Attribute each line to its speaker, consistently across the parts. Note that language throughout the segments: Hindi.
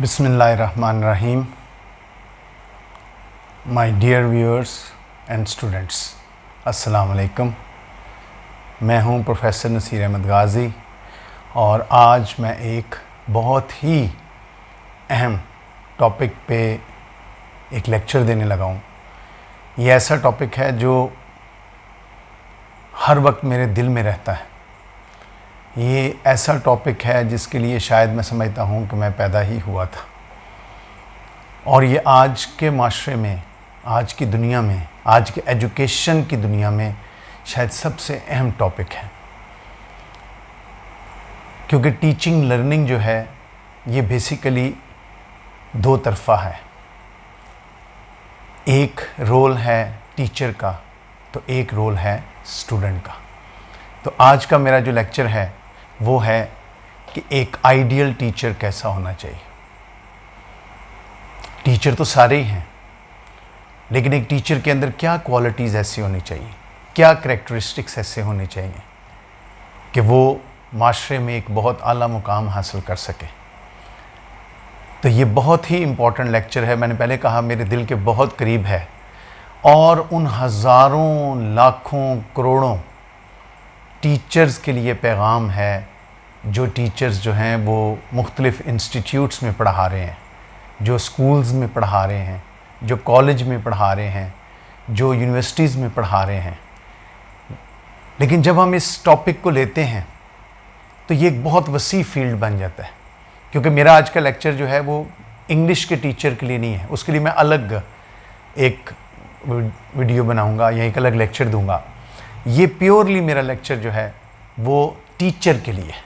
Speaker 1: बिस्मिल्लाहिर्रहमानिर्रहीम। My dear viewers and students, अस्सलाम वालेकुम। मैं हूं प्रोफेसर नसीर अहमद गाज़ी और आज मैं एक बहुत ही अहम टॉपिक पे एक लेक्चर देने लगा हूं। ये ऐसा टॉपिक है जो हर वक्त मेरे दिल में रहता है। ये ऐसा टॉपिक है जिसके लिए शायद मैं समझता हूँ कि मैं पैदा ही हुआ था, और ये आज के माशरे में, आज की दुनिया में, आज के एजुकेशन की दुनिया में शायद सबसे अहम टॉपिक है। क्योंकि टीचिंग लर्निंग जो है ये बेसिकली दो तरफ़ा है। एक रोल है टीचर का तो एक रोल है स्टूडेंट का। तो आज का मेरा जो लेक्चर है वो है कि एक आइडियल टीचर कैसा होना चाहिए। टीचर तो सारे ही हैं, लेकिन एक टीचर के अंदर क्या क्वालिटीज़ ऐसी होनी चाहिए, क्या करैक्टरिस्टिक्स ऐसे होने चाहिए कि वो माशरे में एक बहुत आला मुकाम हासिल कर सके। तो ये बहुत ही इम्पॉर्टेंट लेक्चर है। मैंने पहले कहा मेरे दिल के बहुत करीब है, और उन हज़ारों लाखों करोड़ों टीचर्स के लिए पैगाम है जो टीचर्स जो हैं वो मुख्तलिफ़ इंस्टीट्यूट्स में पढ़ा रहे हैं, जो स्कूल्स में पढ़ा रहे हैं, जो कॉलेज में पढ़ा रहे हैं, जो यूनिवर्सिटीज़ में पढ़ा रहे हैं। लेकिन जब हम इस टॉपिक को लेते हैं तो ये एक बहुत वसी फील्ड बन जाता है। क्योंकि मेरा आज का लेक्चर जो है वो इंग्लिश के टीचर के लिए नहीं है, उसके लिए मैं अलग एक वीडियो बनाऊंगा या एक अलग लेक्चर दूंगा। ये प्योरली मेरा लेक्चर जो है वो टीचर के लिए है।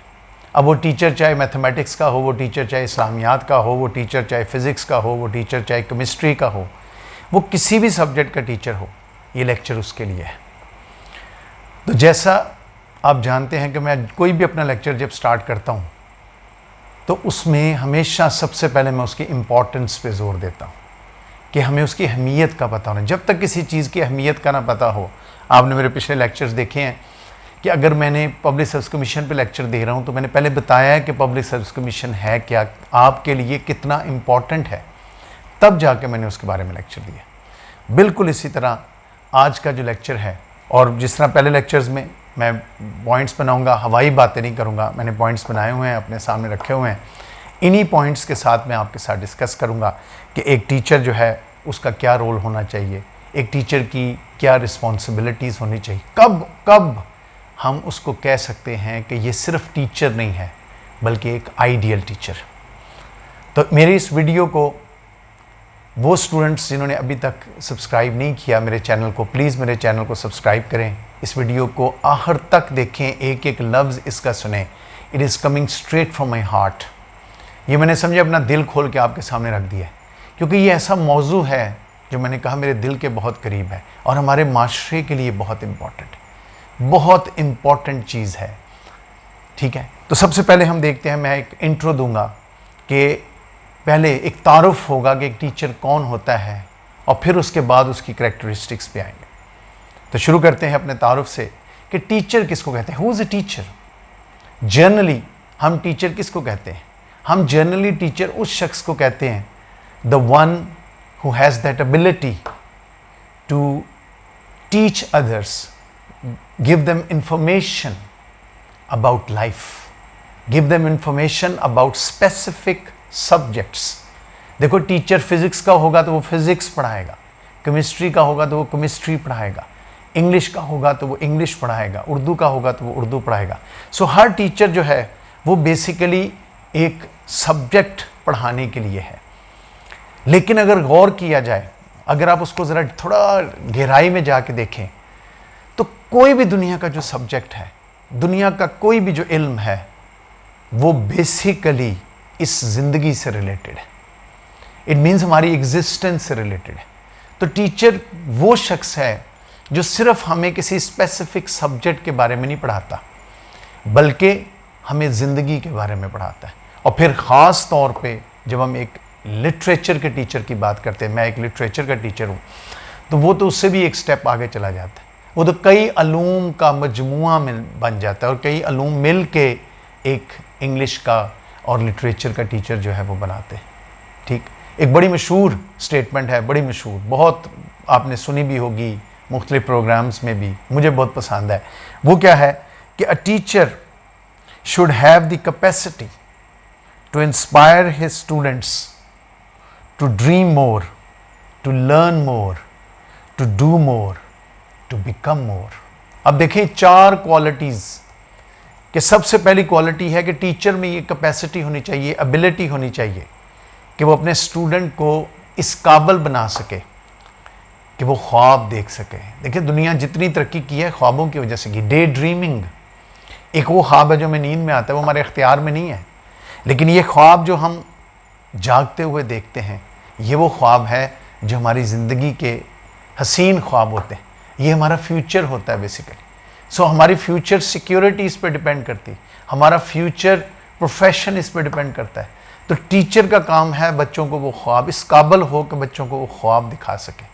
Speaker 1: अब वो टीचर चाहे मैथमेटिक्स का हो, वो टीचर चाहे इस्लामियात का हो, वो टीचर चाहे फ़िज़िक्स का हो, वो टीचर चाहे केमिस्ट्री का हो, वो किसी भी सब्जेक्ट का टीचर हो, ये लेक्चर उसके लिए है। तो जैसा आप जानते हैं कि मैं कोई भी अपना लेक्चर जब स्टार्ट करता हूँ तो उसमें हमेशा सबसे पहले मैं उसकी इम्पोर्टेंस पे ज़ोर देता हूँ कि हमें उसकी अहमियत का पता होना। जब तक किसी चीज़ की अहमियत का ना पता हो, आपने मेरे पिछले लेक्चर्स देखे हैं कि अगर मैंने पब्लिक सर्विस कमीशन पे लेक्चर दे रहा हूँ तो मैंने पहले बताया है कि पब्लिक सर्विस कमीशन है क्या, आपके लिए कितना इम्पॉर्टेंट है, तब जाके मैंने उसके बारे में लेक्चर दिया। बिल्कुल इसी तरह आज का जो लेक्चर है, और जिस तरह पहले लेक्चर्स में मैं पॉइंट्स बनाऊँगा, हवाई बातें नहीं करूँगा, मैंने पॉइंट्स बनाए हुए हैं, अपने सामने रखे हुए हैं। इन्हीं पॉइंट्स के साथ मैं आपके साथ डिस्कस करूँगा कि एक टीचर जो है उसका क्या रोल होना चाहिए, एक टीचर की क्या रिस्पॉन्सिबिलिटीज़ होनी चाहिए, कब हम उसको कह सकते हैं कि ये सिर्फ टीचर नहीं है बल्कि एक आइडियल टीचर। तो मेरी इस वीडियो को वो स्टूडेंट्स जिन्होंने अभी तक सब्सक्राइब नहीं किया मेरे चैनल को, प्लीज़ मेरे चैनल को सब्सक्राइब करें। इस वीडियो को आखिर तक देखें, एक एक लफ्ज़ इसका सुने। It is coming straight from my heart. ये मैंने समझे अपना दिल खोल के आपके सामने रख दिया है, क्योंकि ये ऐसा मौजू है जो मैंने कहा मेरे दिल के बहुत करीब है और हमारे माशरे के लिए बहुत इम्पॉर्टेंट है, बहुत इम्पॉर्टेंट चीज़ है। ठीक है, तो सबसे पहले हम देखते हैं, मैं एक इंट्रो दूंगा कि पहले एक तारुफ होगा कि एक टीचर कौन होता है, और फिर उसके बाद उसकी करैक्टरिस्टिक्स पे आएंगे। तो शुरू करते हैं अपने तारुफ से कि टीचर किसको कहते हैं। Who is a teacher? Generally हम टीचर किसको कहते हैं? हम जनरली टीचर उस शख्स को कहते हैं, the one who has that ability to teach others, give them information about life, give them information about specific subjects। देखो, टीचर फिज़िक्स का होगा तो वो फिज़िक्स पढ़ाएगा, केमिस्ट्री का होगा तो वो केमिस्ट्री पढ़ाएगा, इंग्लिश का होगा तो वो इंग्लिश पढ़ाएगा, उर्दू का होगा तो वो उर्दू पढ़ाएगा। सो हर टीचर जो है वो बेसिकली एक सब्जेक्ट पढ़ाने के लिए है। लेकिन अगर गौर किया जाए, अगर आप उसको ज़रा थोड़ा गहराई में जाके देखें, तो कोई भी दुनिया का जो सब्जेक्ट है, दुनिया का कोई भी जो इल्म है, वो बेसिकली इस ज़िंदगी से रिलेटेड है। इट मीन्स हमारी एग्जिस्टेंस से रिलेटेड है। तो टीचर वो शख्स है जो सिर्फ हमें किसी स्पेसिफिक सब्जेक्ट के बारे में नहीं पढ़ाता, बल्कि हमें ज़िंदगी के बारे में पढ़ाता है। और फिर ख़ास तौर पे जब हम एक लिटरेचर के टीचर की बात करते हैं, मैं एक लिटरेचर का टीचर हूँ, तो वो तो उससे भी एक स्टेप आगे चला जाता है। वो तो कई अलूम का मजमुआ बन जाता है, और कई अलूम मिल के एक इंग्लिश का और लिटरेचर का टीचर जो है वो बनाते हैं। ठीक, एक बड़ी मशहूर स्टेटमेंट है, बड़ी मशहूर, बहुत आपने सुनी भी होगी मुख्तलिफ प्रोग्राम्स में भी, मुझे बहुत पसंद है। वो क्या है कि a teacher should have the capacity to inspire his students to dream more, to learn more, to do more, to become more. अब देखिए 4 क्वालिटीज़ कि सबसे पहली क्वालिटी है कि टीचर में ये कैपेसिटी होनी चाहिए, एबिलिटी होनी चाहिए कि वो अपने स्टूडेंट को इस काबिल बना सके कि वो ख्वाब देख सके। देखिए दुनिया जितनी तरक्की की है ख्वाबों की वजह से की। डे ड्रीमिंग एक वो ख्वाब है जो हमें नींद में आता है, वो हमारे इख्तियार में नहीं है, लेकिन ये ख्वाब जो हम जागते हुए देखते हैं, ये वो ख्वाब है जो हमारी ज़िंदगी के हसीन ख्वाब होते हैं। ये हमारा फ्यूचर होता है बेसिकली। सो हमारी फ्यूचर सिक्योरिटी इस पर डिपेंड करती है, हमारा फ्यूचर प्रोफेशन इस पर डिपेंड करता है। तो टीचर का काम है बच्चों को वो ख्वाब, इस काबिल हो कि बच्चों को वो ख्वाब दिखा सके।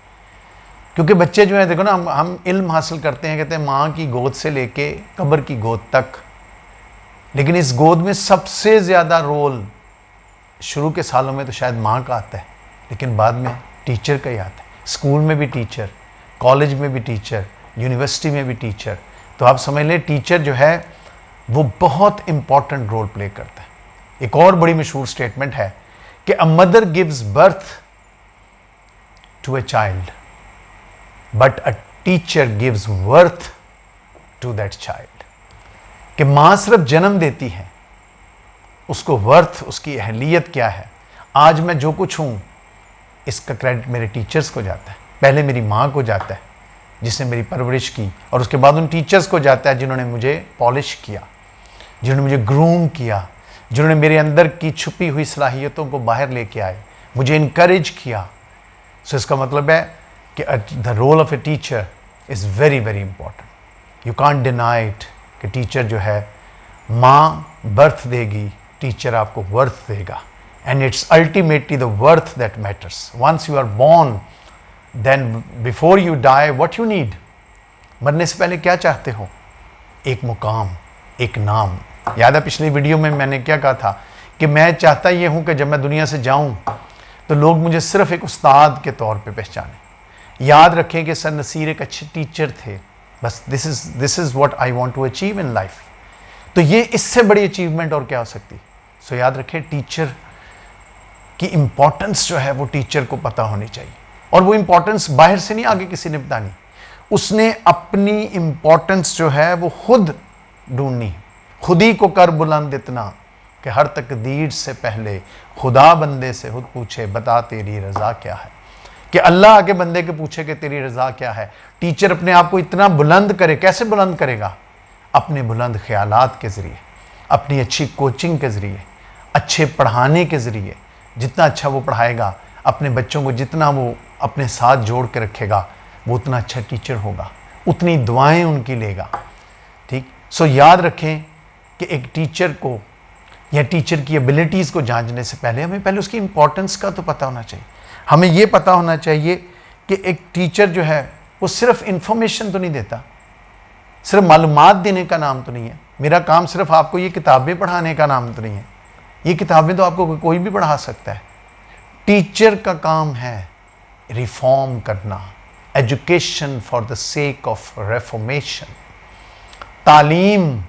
Speaker 1: क्योंकि बच्चे जो है देखो ना, हम इल्म हासिल करते हैं, कहते हैं माँ की गोद से लेके कब्र की गोद तक, लेकिन इस गोद में सबसे ज़्यादा रोल शुरू के सालों में तो शायद माँ का आता है, लेकिन बाद में टीचर का ही आता है। स्कूल में भी टीचर, कॉलेज में भी टीचर, यूनिवर्सिटी में भी टीचर। तो आप समझ लें टीचर जो है वो बहुत इंपॉर्टेंट रोल प्ले करता है। एक और बड़ी मशहूर स्टेटमेंट है कि a mother gives birth to a child but a teacher gives worth to that child. कि माँ सिर्फ जन्म देती है, उसको वर्थ, उसकी अहलियत क्या है, आज मैं जो कुछ हूँ इसका क्रेडिट मेरे टीचर्स को जाता है। पहले मेरी माँ को जाता है जिसने मेरी परवरिश की, और उसके बाद उन टीचर्स को जाता है जिन्होंने मुझे पॉलिश किया, जिन्होंने मुझे ग्रूम किया, जिन्होंने मेरे अंदर की छुपी हुई सलाहियतों को बाहर लेके आए, मुझे इनकरेज किया। सो इसका मतलब है कि the role of a teacher is very very important. You can't deny it कि टीचर जो है, माँ बर्थ देगी, टीचर आपको वर्थ देगा, and it's ultimately the worth that matters. Once you are born, then before you die what you need, मरने से पहले क्या चाहते हो? एक मुकाम, एक नाम। याद है पिछली वीडियो में मैंने क्या कहा था कि मैं चाहता ये हूँ कि जब मैं दुनिया से जाऊँ तो लोग मुझे सिर्फ एक उस्ताद के तौर पे पहचानें, याद रखें कि सर नसीर एक अच्छे टीचर थे, बस this is what I want to achieve in life. तो ये इससे बड़ी अचीवमेंट और क्या हो सकती। सो याद रखें टीचर की इम्पोर्टेंस जो है वो टीचर को पता होनी चाहिए, और वो इम्पोर्टेंस बाहर से नहीं आगे किसी ने बतानी, उसने अपनी इम्पोर्टेंस जो है वो खुद ढूंढनी, खुद ही को कर बुलंद इतना कि हर तकदीर से पहले खुदा बंदे से खुद पूछे बता तेरी रज़ा क्या है। कि अल्लाह आके बंदे के पूछे कि तेरी रज़ा क्या है। टीचर अपने आप को इतना बुलंद करे, कैसे बुलंद करेगा? अपने बुलंद ख्यालात के ज़रिए, अपनी अच्छी कोचिंग के ज़रिए, अच्छे पढ़ाने के ज़रिए। जितना अच्छा वो पढ़ाएगा, अपने बच्चों को जितना वो अपने साथ जोड़ के रखेगा, वो उतना अच्छा टीचर होगा, उतनी दुआएं उनकी लेगा। ठीक। सो याद रखें कि एक टीचर को या टीचर की एबिलिटीज़ को जांचने से पहले हमें पहले उसकी इम्पोर्टेंस का तो पता होना चाहिए। हमें ये पता होना चाहिए कि एक टीचर जो है वो सिर्फ इंफॉर्मेशन तो नहीं देता, सिर्फ मालूमात देने का नाम तो नहीं है। मेरा काम सिर्फ आपको ये किताबें पढ़ाने का नाम तो नहीं है। ये किताबें तो आपको कोई भी पढ़ा सकता है। टीचर का काम है रिफॉर्म करना, education for the sake of reformation. तालीम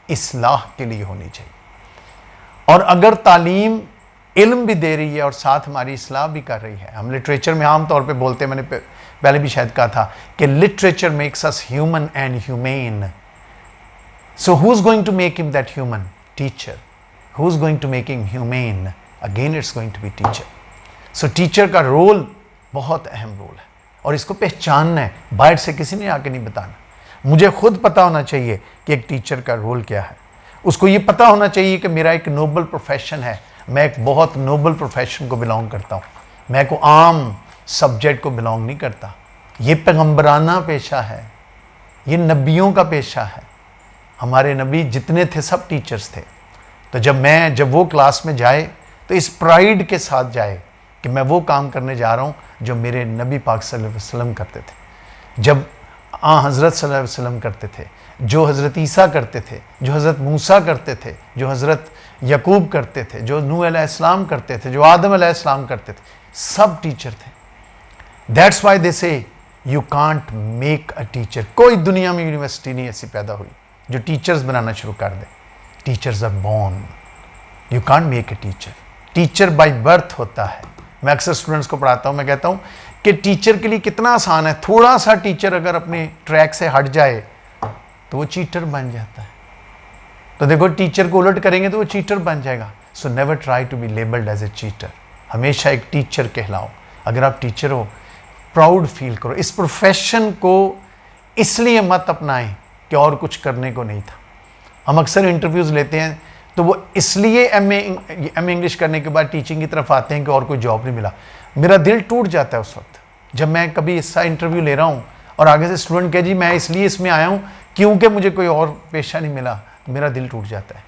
Speaker 1: इस्लाह के लिए होनी चाहिए, और अगर तालीम इल्म भी दे रही है और साथ हमारी इस्लाह भी कर रही है। हम लिटरेचर में आम तौर पे बोलते हैं, मैंने पहले भी शायद कहा था कि literature makes us human and humane. So who is going to make him that human? Teacher. Who is going to make him humane? Again it's going to be teacher. So teacher का रोल बहुत अहम रोल है, और इसको पहचानना है, बाहर से किसी ने आके नहीं बताना। मुझे खुद पता होना चाहिए कि एक टीचर का रोल क्या है। उसको ये पता होना चाहिए कि मेरा एक नोबल प्रोफेशन है, मैं एक बहुत नोबल प्रोफेशन को बिलोंग करता हूँ, मैं को आम सब्जेक्ट को बिलोंग नहीं करता। ये पैगम्बराना पेशा है, ये नबियों का पेशा है। हमारे नबी जितने थे सब टीचर्स थे। तो जब वो क्लास में जाए तो इस प्राइड के साथ जाए कि मैं वो काम करने जा रहा हूँ जो मेरे नबी पाक सल्लल्लाहु अलैहि वसल्लम करते थे, जब हज़रत सल्लल्लाहु अलैहि वसल्लम करते थे, जो हज़रत ईसा करते थे, जो हज़रत मूसा करते थे, जो हज़रत यकूब करते थे, जो नूह अलैहिस्सलाम करते थे, जो आदम अलैहिस्सलाम करते थे, सब टीचर थे। दैट्स वाई दे से you can't make a teacher. कोई दुनिया में यूनिवर्सिटी नहीं ऐसी पैदा हुई जो टीचर्स बनाना शुरू कर दे। Teachers are born, you can't make a teacher. Teacher by birth होता है। मैं अक्सर स्टूडेंट्स को पढ़ाता हूँ, मैं कहता हूँ कि टीचर के लिए कितना आसान है, थोड़ा सा टीचर अगर अपने ट्रैक से हट जाए तो वो चीटर बन जाता है। तो देखो, टीचर को उलट करेंगे तो वो चीटर बन जाएगा। So never try to be labelled as a cheater. हमेशा एक टीचर कहलाओ। अगर आप टीचर हो, प्राउड फील करो। इस प्रोफेशन को इसलिए मत अपनाएं कि और कुछ करने को नहीं था। हम अक्सर इंटरव्यूज़ लेते हैं तो वो इसलिए एमए इंग्लिश करने के बाद टीचिंग की तरफ आते हैं कि और कोई जॉब नहीं मिला। मेरा दिल टूट जाता है उस वक्त जब मैं कभी ऐसा इंटरव्यू ले रहा हूँ और आगे से स्टूडेंट कहे जी मैं इसलिए इसमें आया हूँ क्योंकि मुझे कोई और पेशा नहीं मिला, तो मेरा दिल टूट जाता है।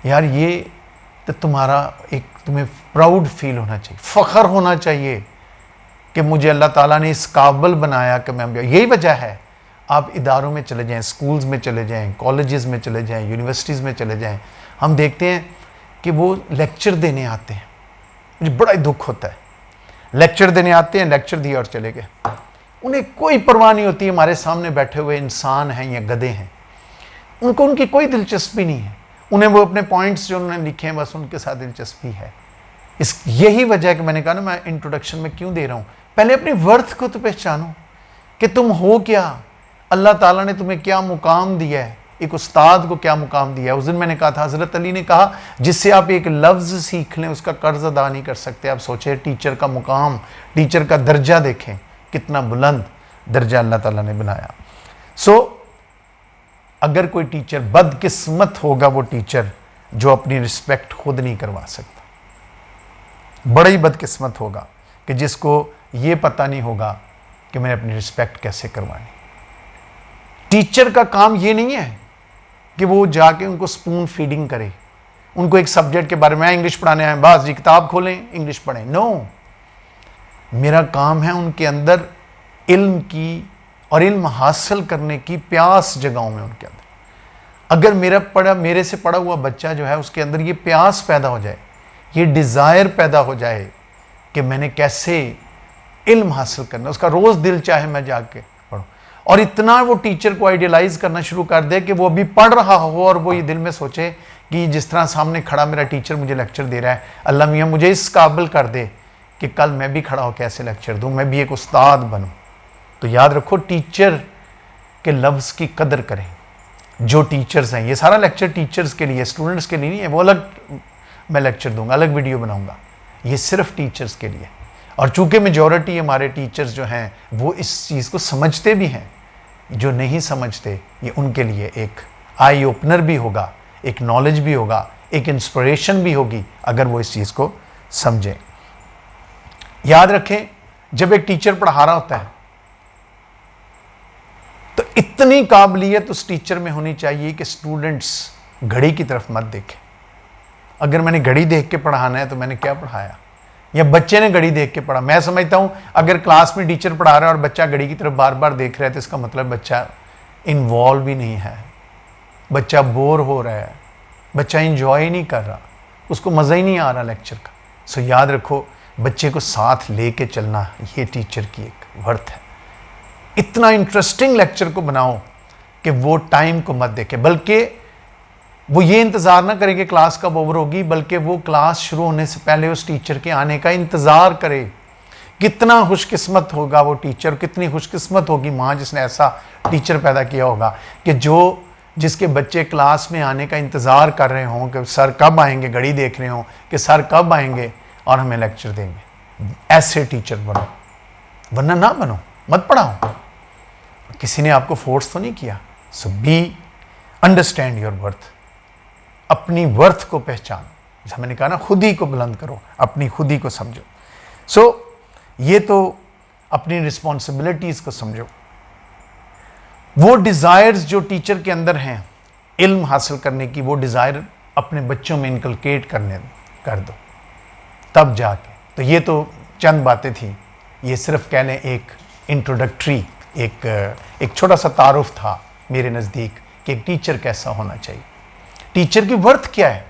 Speaker 1: यार, ये तो तुम्हें प्राउड फील होना चाहिए, फ़ख्र होना चाहिए कि मुझे अल्लाह ताला ने इस काबिल बनाया कि मैं, यही वजह है आप इदारों में चले जाएं, स्कूल्स में चले जाएं, कॉलेजेस में चले जाएं, यूनिवर्सिटीज़ में चले जाएं, हम देखते हैं कि वो लेक्चर देने आते हैं। मुझे बड़ा ही दुख होता है, लेक्चर देने आते हैं, लेक्चर दिया और चले गए। उन्हें कोई परवाह नहीं होती हमारे सामने बैठे हुए इंसान हैं या गधे हैं, उनको उनकी कोई दिलचस्पी नहीं है। उन्हें वो अपने पॉइंट्स जो उन्होंने लिखे हैं बस उनके साथ दिलचस्पी है। यही वजह है कि मैंने कहा ना, मैं इंट्रोडक्शन में क्यों दे रहा हूँ, पहले अपनी वर्थ को तो पहचानो कि तुम हो क्या, अल्लाह ताला ने तुम्हें क्या मुकाम दिया है, एक उस्ताद को क्या मुकाम दिया है। उस दिन मैंने कहा था, हज़रत अली ने कहा जिससे आप एक लफ्ज़ सीख लें उसका कर्ज अदा नहीं कर सकते। आप सोचें टीचर का मुकाम, टीचर का दर्जा देखें, कितना बुलंद दर्जा अल्लाह ताला ने बनाया। अगर कोई टीचर बदकिस्मत होगा, वो टीचर जो अपनी रिस्पेक्ट खुद नहीं करवा सकता। बड़ा ही बदकिस्मत होगा कि जिसको ये पता नहीं होगा कि मैंने अपनी रिस्पेक्ट कैसे करवानी। टीचर का काम ये नहीं है कि वो जाके उनको स्पून फीडिंग करे, उनको एक सब्जेक्ट के बारे में इंग्लिश पढ़ाने आए, बस जी किताब खोलें इंग्लिश पढ़ें। नो, मेरा काम है उनके अंदर इल्म की और इल्म हासिल करने की प्यास जगाऊं मैं उनके अंदर। अगर मेरे से पढ़ा हुआ बच्चा जो है उसके अंदर ये प्यास पैदा हो जाए, ये डिज़ायर पैदा हो जाए कि मैंने कैसे इल्म हासिल करना, उसका रोज़ दिल चाहे मैं जाके पढ़ूं, और इतना वो टीचर को आइडियलाइज करना शुरू कर दे कि वो अभी पढ़ रहा हो और वो ये दिल में सोचे कि जिस तरह सामने खड़ा मेरा टीचर मुझे लेक्चर दे रहा है, अल्लाह मियाँ मुझे इस काबिल कर दे कि कल मैं भी खड़ा हो कैसे लेक्चर दूँ, मैं भी एक उस्ताद बनूँ। तो याद रखो, टीचर के लफ्ज़ की कदर करें। जो टीचर्स हैं, ये सारा लेक्चर टीचर्स के लिए, स्टूडेंट्स के लिए नहीं है, वो अलग मैं लेक्चर दूंगा, अलग वीडियो बनाऊंगा, ये सिर्फ टीचर्स के लिए। और चूंकि मेजॉरिटी हमारे टीचर्स जो हैं वो इस चीज़ को समझते भी हैं, जो नहीं समझते ये उनके लिए एक आई ओपनर भी होगा, एक नॉलेज भी होगा, एक इंस्पिरेशन भी होगी अगर वो इस चीज़ को समझें। याद रखें, जब एक टीचर पढ़ा रहा होता है तो इतनी काबिलियत उस टीचर में होनी चाहिए कि स्टूडेंट्स घड़ी की तरफ मत देखें। अगर मैंने घड़ी देख के पढ़ाना है तो मैंने क्या पढ़ाया, या बच्चे ने घड़ी देख के पढ़ा। मैं समझता हूं अगर क्लास में टीचर पढ़ा रहा है और बच्चा घड़ी की तरफ बार बार देख रहा है तो इसका मतलब बच्चा इन्वॉल्व ही नहीं है, बच्चा बोर हो रहा है, बच्चा इंजॉय ही नहीं कर रहा, उसको मज़ा ही नहीं आ रहा लेक्चर का। सो याद रखो, बच्चे को साथ लेके चलना ये टीचर की एक वर्थ है। इतना इंटरेस्टिंग लेक्चर को बनाओ कि वो टाइम को मत देखे, बल्कि वो ये इंतज़ार ना करे कि क्लास कब ओवर होगी, बल्कि वो क्लास शुरू होने से पहले उस टीचर के आने का इंतज़ार करे। कितना खुशकिस्मत होगा वो टीचर, कितनी खुशकिस्मत होगी माँ जिसने ऐसा टीचर पैदा किया होगा कि जिसके बच्चे क्लास में आने का इंतज़ार कर रहे हों कि सर कब आएंगे, घड़ी देख रहे हों कि सर कब आएंगे और हमें लेक्चर देंगे। ऐसे टीचर बनो, वरना ना बनो, मत पढ़ाओ। किसी ने आपको फोर्स तो नहीं किया। सो बी अंडरस्टैंड योर वर्थ, अपनी वर्थ को पहचानो। जैसा मैंने कहा ना, खुद ही को बुलंद करो, अपनी खुद ही को समझो। सो ये तो अपनी रिस्पॉन्सिबिलिटीज़ को समझो। वो डिज़ायर्स जो टीचर के अंदर हैं इल्म हासिल करने की, वो डिज़ायर अपने बच्चों में इनकलकेट कर दो, तब जाके। तो ये तो चंद बातें थी, ये सिर्फ कह लें एक इंट्रोडक्टरी, एक छोटा सा तारुफ था मेरे नज़दीक कि एक टीचर कैसा होना चाहिए, टीचर की वर्थ क्या है।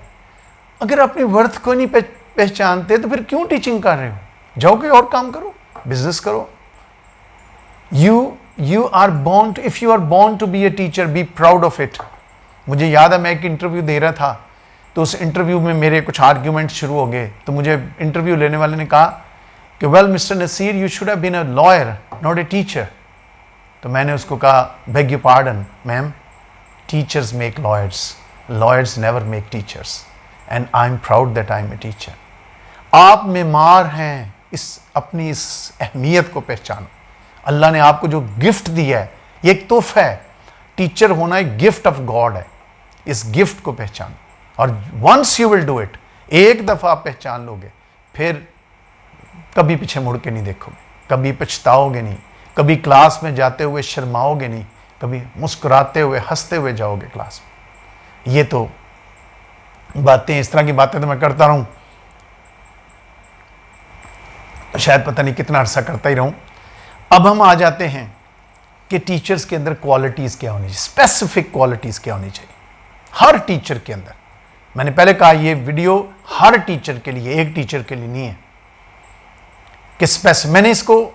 Speaker 1: अगर अपनी वर्थ को नहीं पहचानते तो फिर क्यों टीचिंग कर रहे हो? जाओ कोई और काम करो, बिजनेस करो। You are born, if you are born to be a teacher, be proud of it. मुझे याद है मैं एक इंटरव्यू दे रहा था, तो उस इंटरव्यू में मेरे कुछ आर्ग्यूमेंट शुरू हो गए, तो मुझे इंटरव्यू लेने वाले ने कहा कि well mister Naseer, you should have been a lawyer not a teacher. तो मैंने उसको कहा, beg you pardon ma'am, teachers make lawyers, lawyers never make teachers, and I am proud that I am a teacher. आप मेमार हैं, अपनी इस अहमियत को पहचानो। अल्लाह ने आपको जो गिफ्ट दिया है, ये एक तोहफा है। टीचर होना एक गिफ्ट ऑफ गॉड है। इस गिफ्ट को पहचानो, और once you will do it, एक दफ़ा आप पहचान लोगे, फिर कभी पीछे मुड़ के नहीं देखोगे, कभी पछताओगे नहीं, कभी क्लास में जाते हुए शर्माओगे नहीं, कभी मुस्कुराते हुए हंसते हुए जाओगे क्लास में। ये तो बातें, इस तरह की बातें तो मैं करता रहूं, शायद पता नहीं कितना अरसा करता ही रहूं। अब हम आ जाते हैं कि टीचर्स के अंदर क्वालिटीज़ क्या होनी चाहिए, स्पेसिफिक क्वालिटीज़ क्या होनी चाहिए हर टीचर के अंदर। मैंने पहले कहा, ये वीडियो हर टीचर के लिए, एक टीचर के लिए नहीं है कि मैंने इसको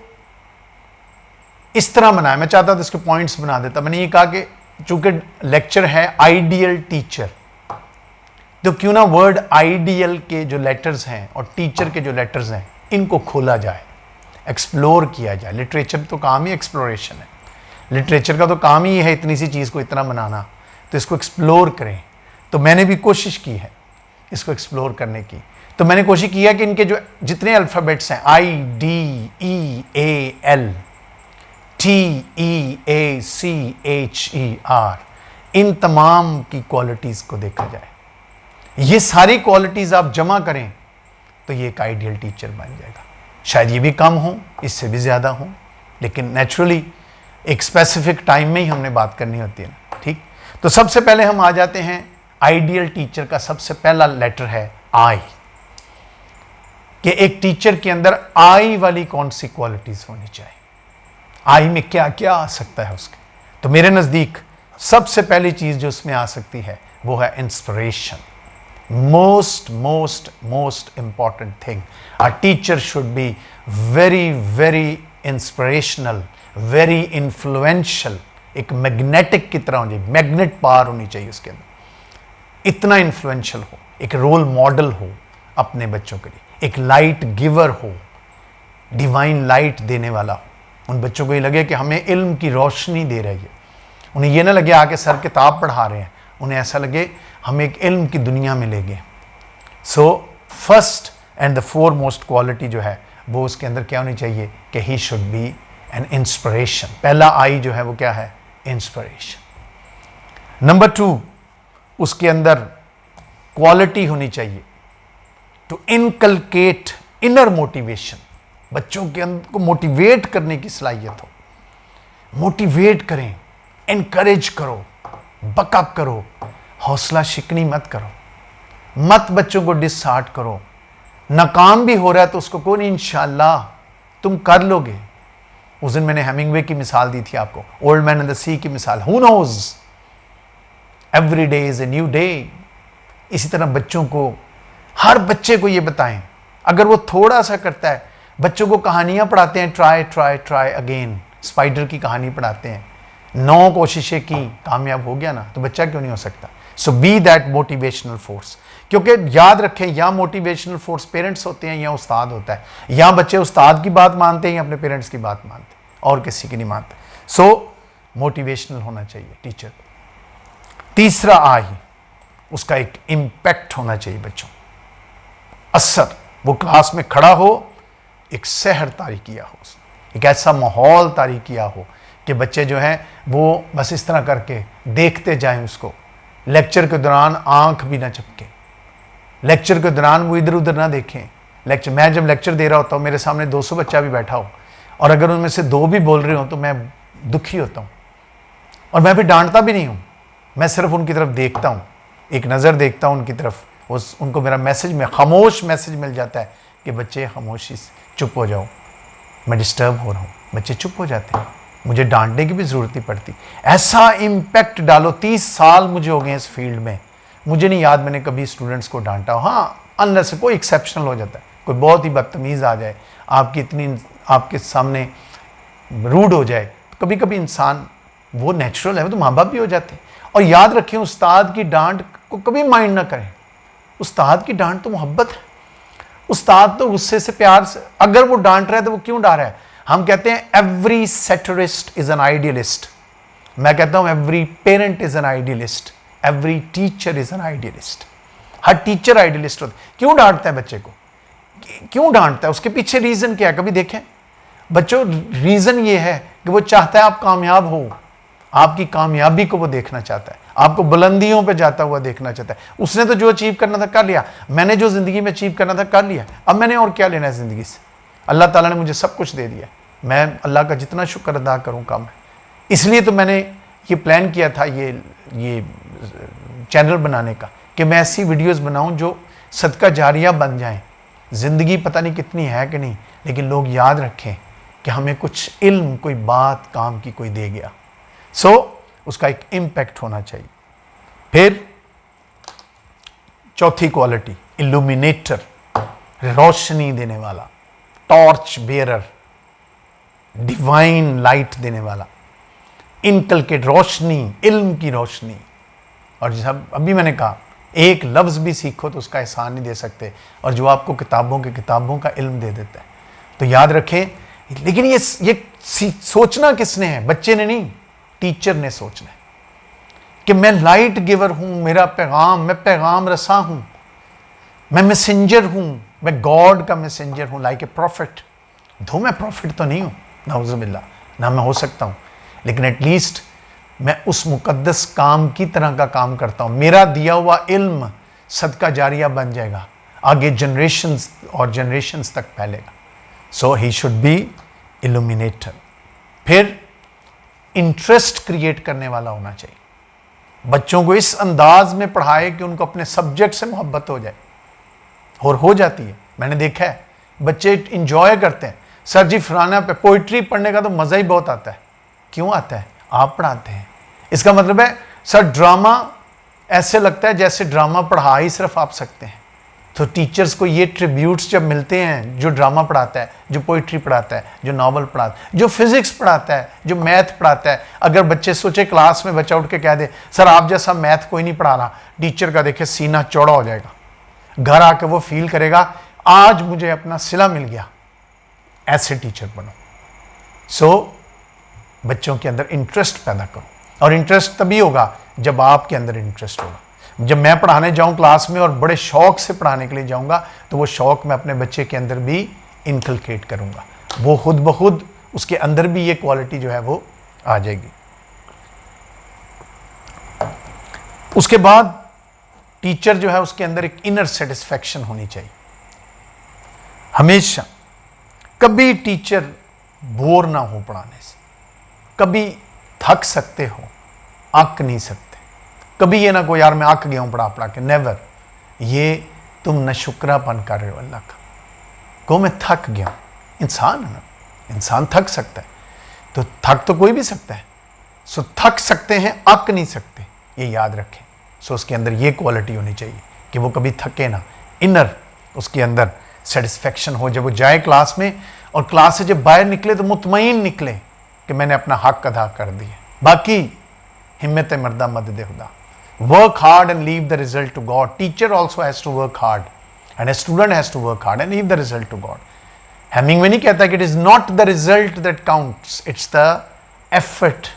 Speaker 1: इस तरह बनाया, मैं चाहता था इसके पॉइंट्स बना देता। मैंने ये कहा कि चूंकि लेक्चर है आइडियल टीचर, तो क्यों ना वर्ड आइडियल के जो लेटर्स हैं और टीचर के जो लेटर्स हैं, इनको खोला जाए, एक्सप्लोर किया जाए। लिटरेचर तो काम ही एक्सप्लोरेशन है, लिटरेचर का तो काम ही है इतनी सी चीज़ को इतना बनाना, तो इसको एक्सप्लोर करें। तो मैंने भी कोशिश की है इसको एक्सप्लोर करने की। तो मैंने कोशिश किया कि इनके जो जितने अल्फ़ाबेट्स हैं, IDEAL, TEACHER, इन तमाम की क्वालिटीज़ को देखा जाए। ये सारी क्वालिटीज़ आप जमा करें तो ये एक आइडियल टीचर बन जाएगा। शायद ये भी कम हो, इससे भी ज़्यादा हो, लेकिन नेचुरली एक स्पेसिफिक टाइम में ही हमने बात करनी होती है ना, ठीक। तो सबसे पहले हम आ जाते हैं, आइडियल टीचर का सबसे पहला लेटर है आई, कि एक टीचर के अंदर आई वाली कौन सी क्वालिटीज़ होनी चाहिए, आई में क्या क्या आ सकता है उसके। तो मेरे नज़दीक सबसे पहली चीज़ जो उसमें आ सकती है वो है inspiration. most important thing, a teacher should be very inspirational, very influential, एक मैग्नेटिक की तरह होनी चाहिए, मैग्नेट पावर होनी चाहिए उसके अंदर, इतना इन्फ्लुएंशियल हो, एक रोल मॉडल हो अपने बच्चों के लिए, एक लाइट गिवर हो, डिवाइन लाइट देने वाला हो। उन बच्चों को ये लगे कि हमें इल्म की रोशनी दे रही है, उन्हें ये ना लगे आके सर किताब पढ़ा रहे हैं, उन्हें ऐसा लगे हम एक इल्म की दुनिया में ले गए। So first and the foremost quality जो है वो उसके अंदर क्या होनी चाहिए कि ही शुड बी एन इंस्पिरेशन। पहला आई जो है वो क्या है, इंस्पिरेशन। नंबर 2, उसके अंदर क्वालिटी होनी चाहिए टू इनकलकेट इनर मोटिवेशन। बच्चों के अंदर को मोटिवेट करने की सलाहियत हो, मोटिवेट करें, इनकरेज करो, बकअप करो, हौसला शिकनी मत करो, मत बच्चों को डिसहार्ट करो। नाकाम भी हो रहा है तो उसको कहो नहीं, इंशाल्लाह तुम कर लोगे। उस दिन मैंने हेमिंगवे की मिसाल दी थी आपको, old man in the sea की मिसाल, who knows, every day is a new day. इसी तरह बच्चों को, हर बच्चे को ये बताएं, अगर वो थोड़ा सा करता है, बच्चों को कहानियां पढ़ाते हैं, try try try again, spider की कहानी पढ़ाते हैं, 9 कोशिशें की, कामयाब हो गया ना, तो बच्चा क्यों नहीं हो सकता। सो बी दैट मोटिवेशनल फोर्स। क्योंकि याद रखें, या मोटिवेशनल फोर्स पेरेंट्स होते हैं या उस्ताद होता है, या बच्चे उस्ताद की बात मानते हैं या अपने पेरेंट्स की बात मानते हैं, और किसी की नहीं मानते। सो मोटिवेशनल होना चाहिए टीचर को। तीसरा आई, उसका एक इम्पैक्ट होना चाहिए बच्चों, असर, वो क्लास में खड़ा हो, एक सहर तारी किया हो, एक ऐसा माहौल तारी किया हो कि बच्चे जो हैं वो बस इस तरह करके देखते जाएं उसको। लेक्चर के दौरान आंख भी ना झपके, लेक्चर के दौरान वो इधर उधर ना देखें। मैं जब लेक्चर दे रहा होता हूँ, मेरे सामने 200 बच्चा भी बैठा हो, और अगर उनमें से 2 भी बोल रहे हो तो मैं दुखी होता हूँ, और मैं भी डांटता भी नहीं हूँ, मैं सिर्फ उनकी तरफ देखता हूँ, एक नज़र देखता हूँ उनकी तरफ, उनको मेरा मैसेज में खामोश मैसेज मिल जाता है कि बच्चे खामोशी से चुप हो जाओ, मैं डिस्टर्ब हो रहा हूँ। बच्चे चुप हो जाते हैं, मुझे डांटने की भी ज़रूरत नहीं पड़ती। ऐसा इम्पैक्ट डालो। 30 साल मुझे हो गए इस फील्ड में, मुझे नहीं याद मैंने कभी स्टूडेंट्स को डांटा हो। हाँ, अनलेस कोई एक्सेप्शनल हो जाता है, कोई बहुत ही बदतमीज़ आ जाए, आपके सामने रूड हो जाए, तो कभी कभी इंसान, वो नेचुरल है, वो तो माँ बाप भी हो जाते हैं। और याद रखें, उस्ताद की डांट को कभी माइंड ना करें। उस्ताद की डांट तो मोहब्बत है। उस्ताद तो गुस्से से, प्यार से, अगर वो डांट रहा है तो वो क्यों डांट रहा है? हम कहते हैं एवरी सेटरिस्ट इज एन आइडियलिस्ट। मैं कहता हूं every parent is an idealist, every teacher is an idealist. Her teacher idealist होता है। क्यों डांटता है बच्चे को? क्यों डांटता है? उसके पीछे रीजन क्या है? कभी देखें बच्चों, रीजन ये है कि वो चाहता है आप कामयाब हो, आपकी कामयाबी को वो देखना चाहता है, आपको बुलंदियों पे जाता हुआ देखना चाहता है। उसने तो जो अचीव करना था कर लिया, मैंने जो जिंदगी में अचीव करना था कर लिया, अब मैंने और क्या लेना है जिंदगी से? अल्लाह ताला ने मुझे सब कुछ दे दिया, मैं अल्लाह का जितना शुक्र अदा करूं कम है। इसलिए तो मैंने ये प्लान किया था ये चैनल बनाने का, कि मैं ऐसी वीडियोस बनाऊं जो सदका जारिया बन जाएं। ज़िंदगी पता नहीं कितनी है कि नहीं, लेकिन लोग याद रखें कि हमें कुछ इल्म, कोई बात काम की कोई दे गया, उसका एक इम्पैक्ट होना चाहिए। फिर चौथी क्वालिटी, इल्यूमिनेटर, रोशनी देने वाला, टॉर्च बेयरर, डिवाइन लाइट देने वाला, इनकलकेट, रोशनी, इल्म की रोशनी। और जब अभी मैंने कहा, एक लफ्ज़ भी सीखो तो उसका एहसान नहीं दे सकते, और जो आपको किताबों का इल्म दे देता है। तो याद रखें, लेकिन ये सोचना किसने है? बच्चे ने नहीं, टीचर ने सोचना है कि मैं लाइट गिवर हूं, मेरा पैगाम, मैं पैगाम रसा हूं, मैं मैसेंजर हूं, मैं गॉड का मैसेंजर हूं, लाइक ए प्रॉफिट। दो मैं प्रॉफिट तो नहीं हूं, नाउज़ुबिल्लाह, ना मैं हो सकता हूं, लेकिन एटलीस्ट मैं उस मुकद्दस काम की तरह का काम करता हूं। मेरा दिया हुआ इल्म सदका जारिया बन जाएगा, आगे जनरेशंस और जनरेशंस तक फैलेगा। सो ही शुड बी इल्यूमिनेटर। फिर इंटरेस्ट क्रिएट करने वाला होना चाहिए। बच्चों को इस अंदाज में पढ़ाए कि उनको अपने सब्जेक्ट से मोहब्बत हो जाए, और हो जाती है। मैंने देखा है बच्चे इंजॉय करते हैं, सर जी फलाना पे पोइट्री पढ़ने का तो मज़ा ही बहुत आता है। क्यों आता है? आप पढ़ाते हैं। इसका मतलब है सर ड्रामा, ऐसे लगता है जैसे ड्रामा पढ़ा ही सिर्फ आप सकते हैं। तो टीचर्स को ये ट्रिब्यूट्स जब मिलते हैं, जो ड्रामा पढ़ाता है, जो पोइट्री पढ़ाता है, जो नावल पढ़ाता है, जो फिजिक्स पढ़ाता है, जो मैथ पढ़ाता है। अगर बच्चे सोचे, क्लास में बच्चा उठ के कह दे सर आप जैसा मैथ कोई नहीं पढ़ा रहा, टीचर का देखे सीना चौड़ा हो जाएगा। घर आके वो फील करेगा आज मुझे अपना सिला मिल गया। ऐसे टीचर बनो। सो बच्चों के अंदर इंटरेस्ट पैदा करो, और इंटरेस्ट तभी होगा जब आपके अंदर इंटरेस्ट होगा। जब मैं पढ़ाने जाऊं क्लास में और बड़े शौक से पढ़ाने के लिए जाऊंगा, तो वो शौक मैं अपने बच्चे के अंदर भी इनकलकेट करूंगा। वो खुद ब खुद उसके अंदर भी ये क्वालिटी जो है वो आ जाएगी। उसके बाद टीचर जो है उसके अंदर एक इनर सेटिस्फैक्शन होनी चाहिए। हमेशा कभी टीचर बोर ना हो पढ़ाने से, कभी थक सकते हो, अक नहीं सकते। कभी ये ना को यार मैं अक गया हूं पढ़ा पढ़ा के, नेवर। ये तुम नशुक्रापन कर रहे हो अल्लाह का। को मैं थक गया हूं, इंसान है ना, इंसान थक सकता है, तो थक तो कोई भी सकता है। सो थक सकते हैं, अक नहीं सकते, ये याद रखें। सो उसके अंदर ये क्वालिटी होनी चाहिए कि वो कभी थके ना, इनर उसके अंदर सेटिस्फैक्शन हो। जब वो जाए क्लास में, और क्लास से जब बाहर निकले तो मुतमईन निकले कि मैंने अपना हक अदा कर दिया। बाकी हिम्मत मर्दा मदद खुदा। Work hard and leave the result to God. Teacher also has to work hard, and a student has to work hard and leave the result to God. Hemingway नहीं कहता कि it is not the result that counts, it's the effort,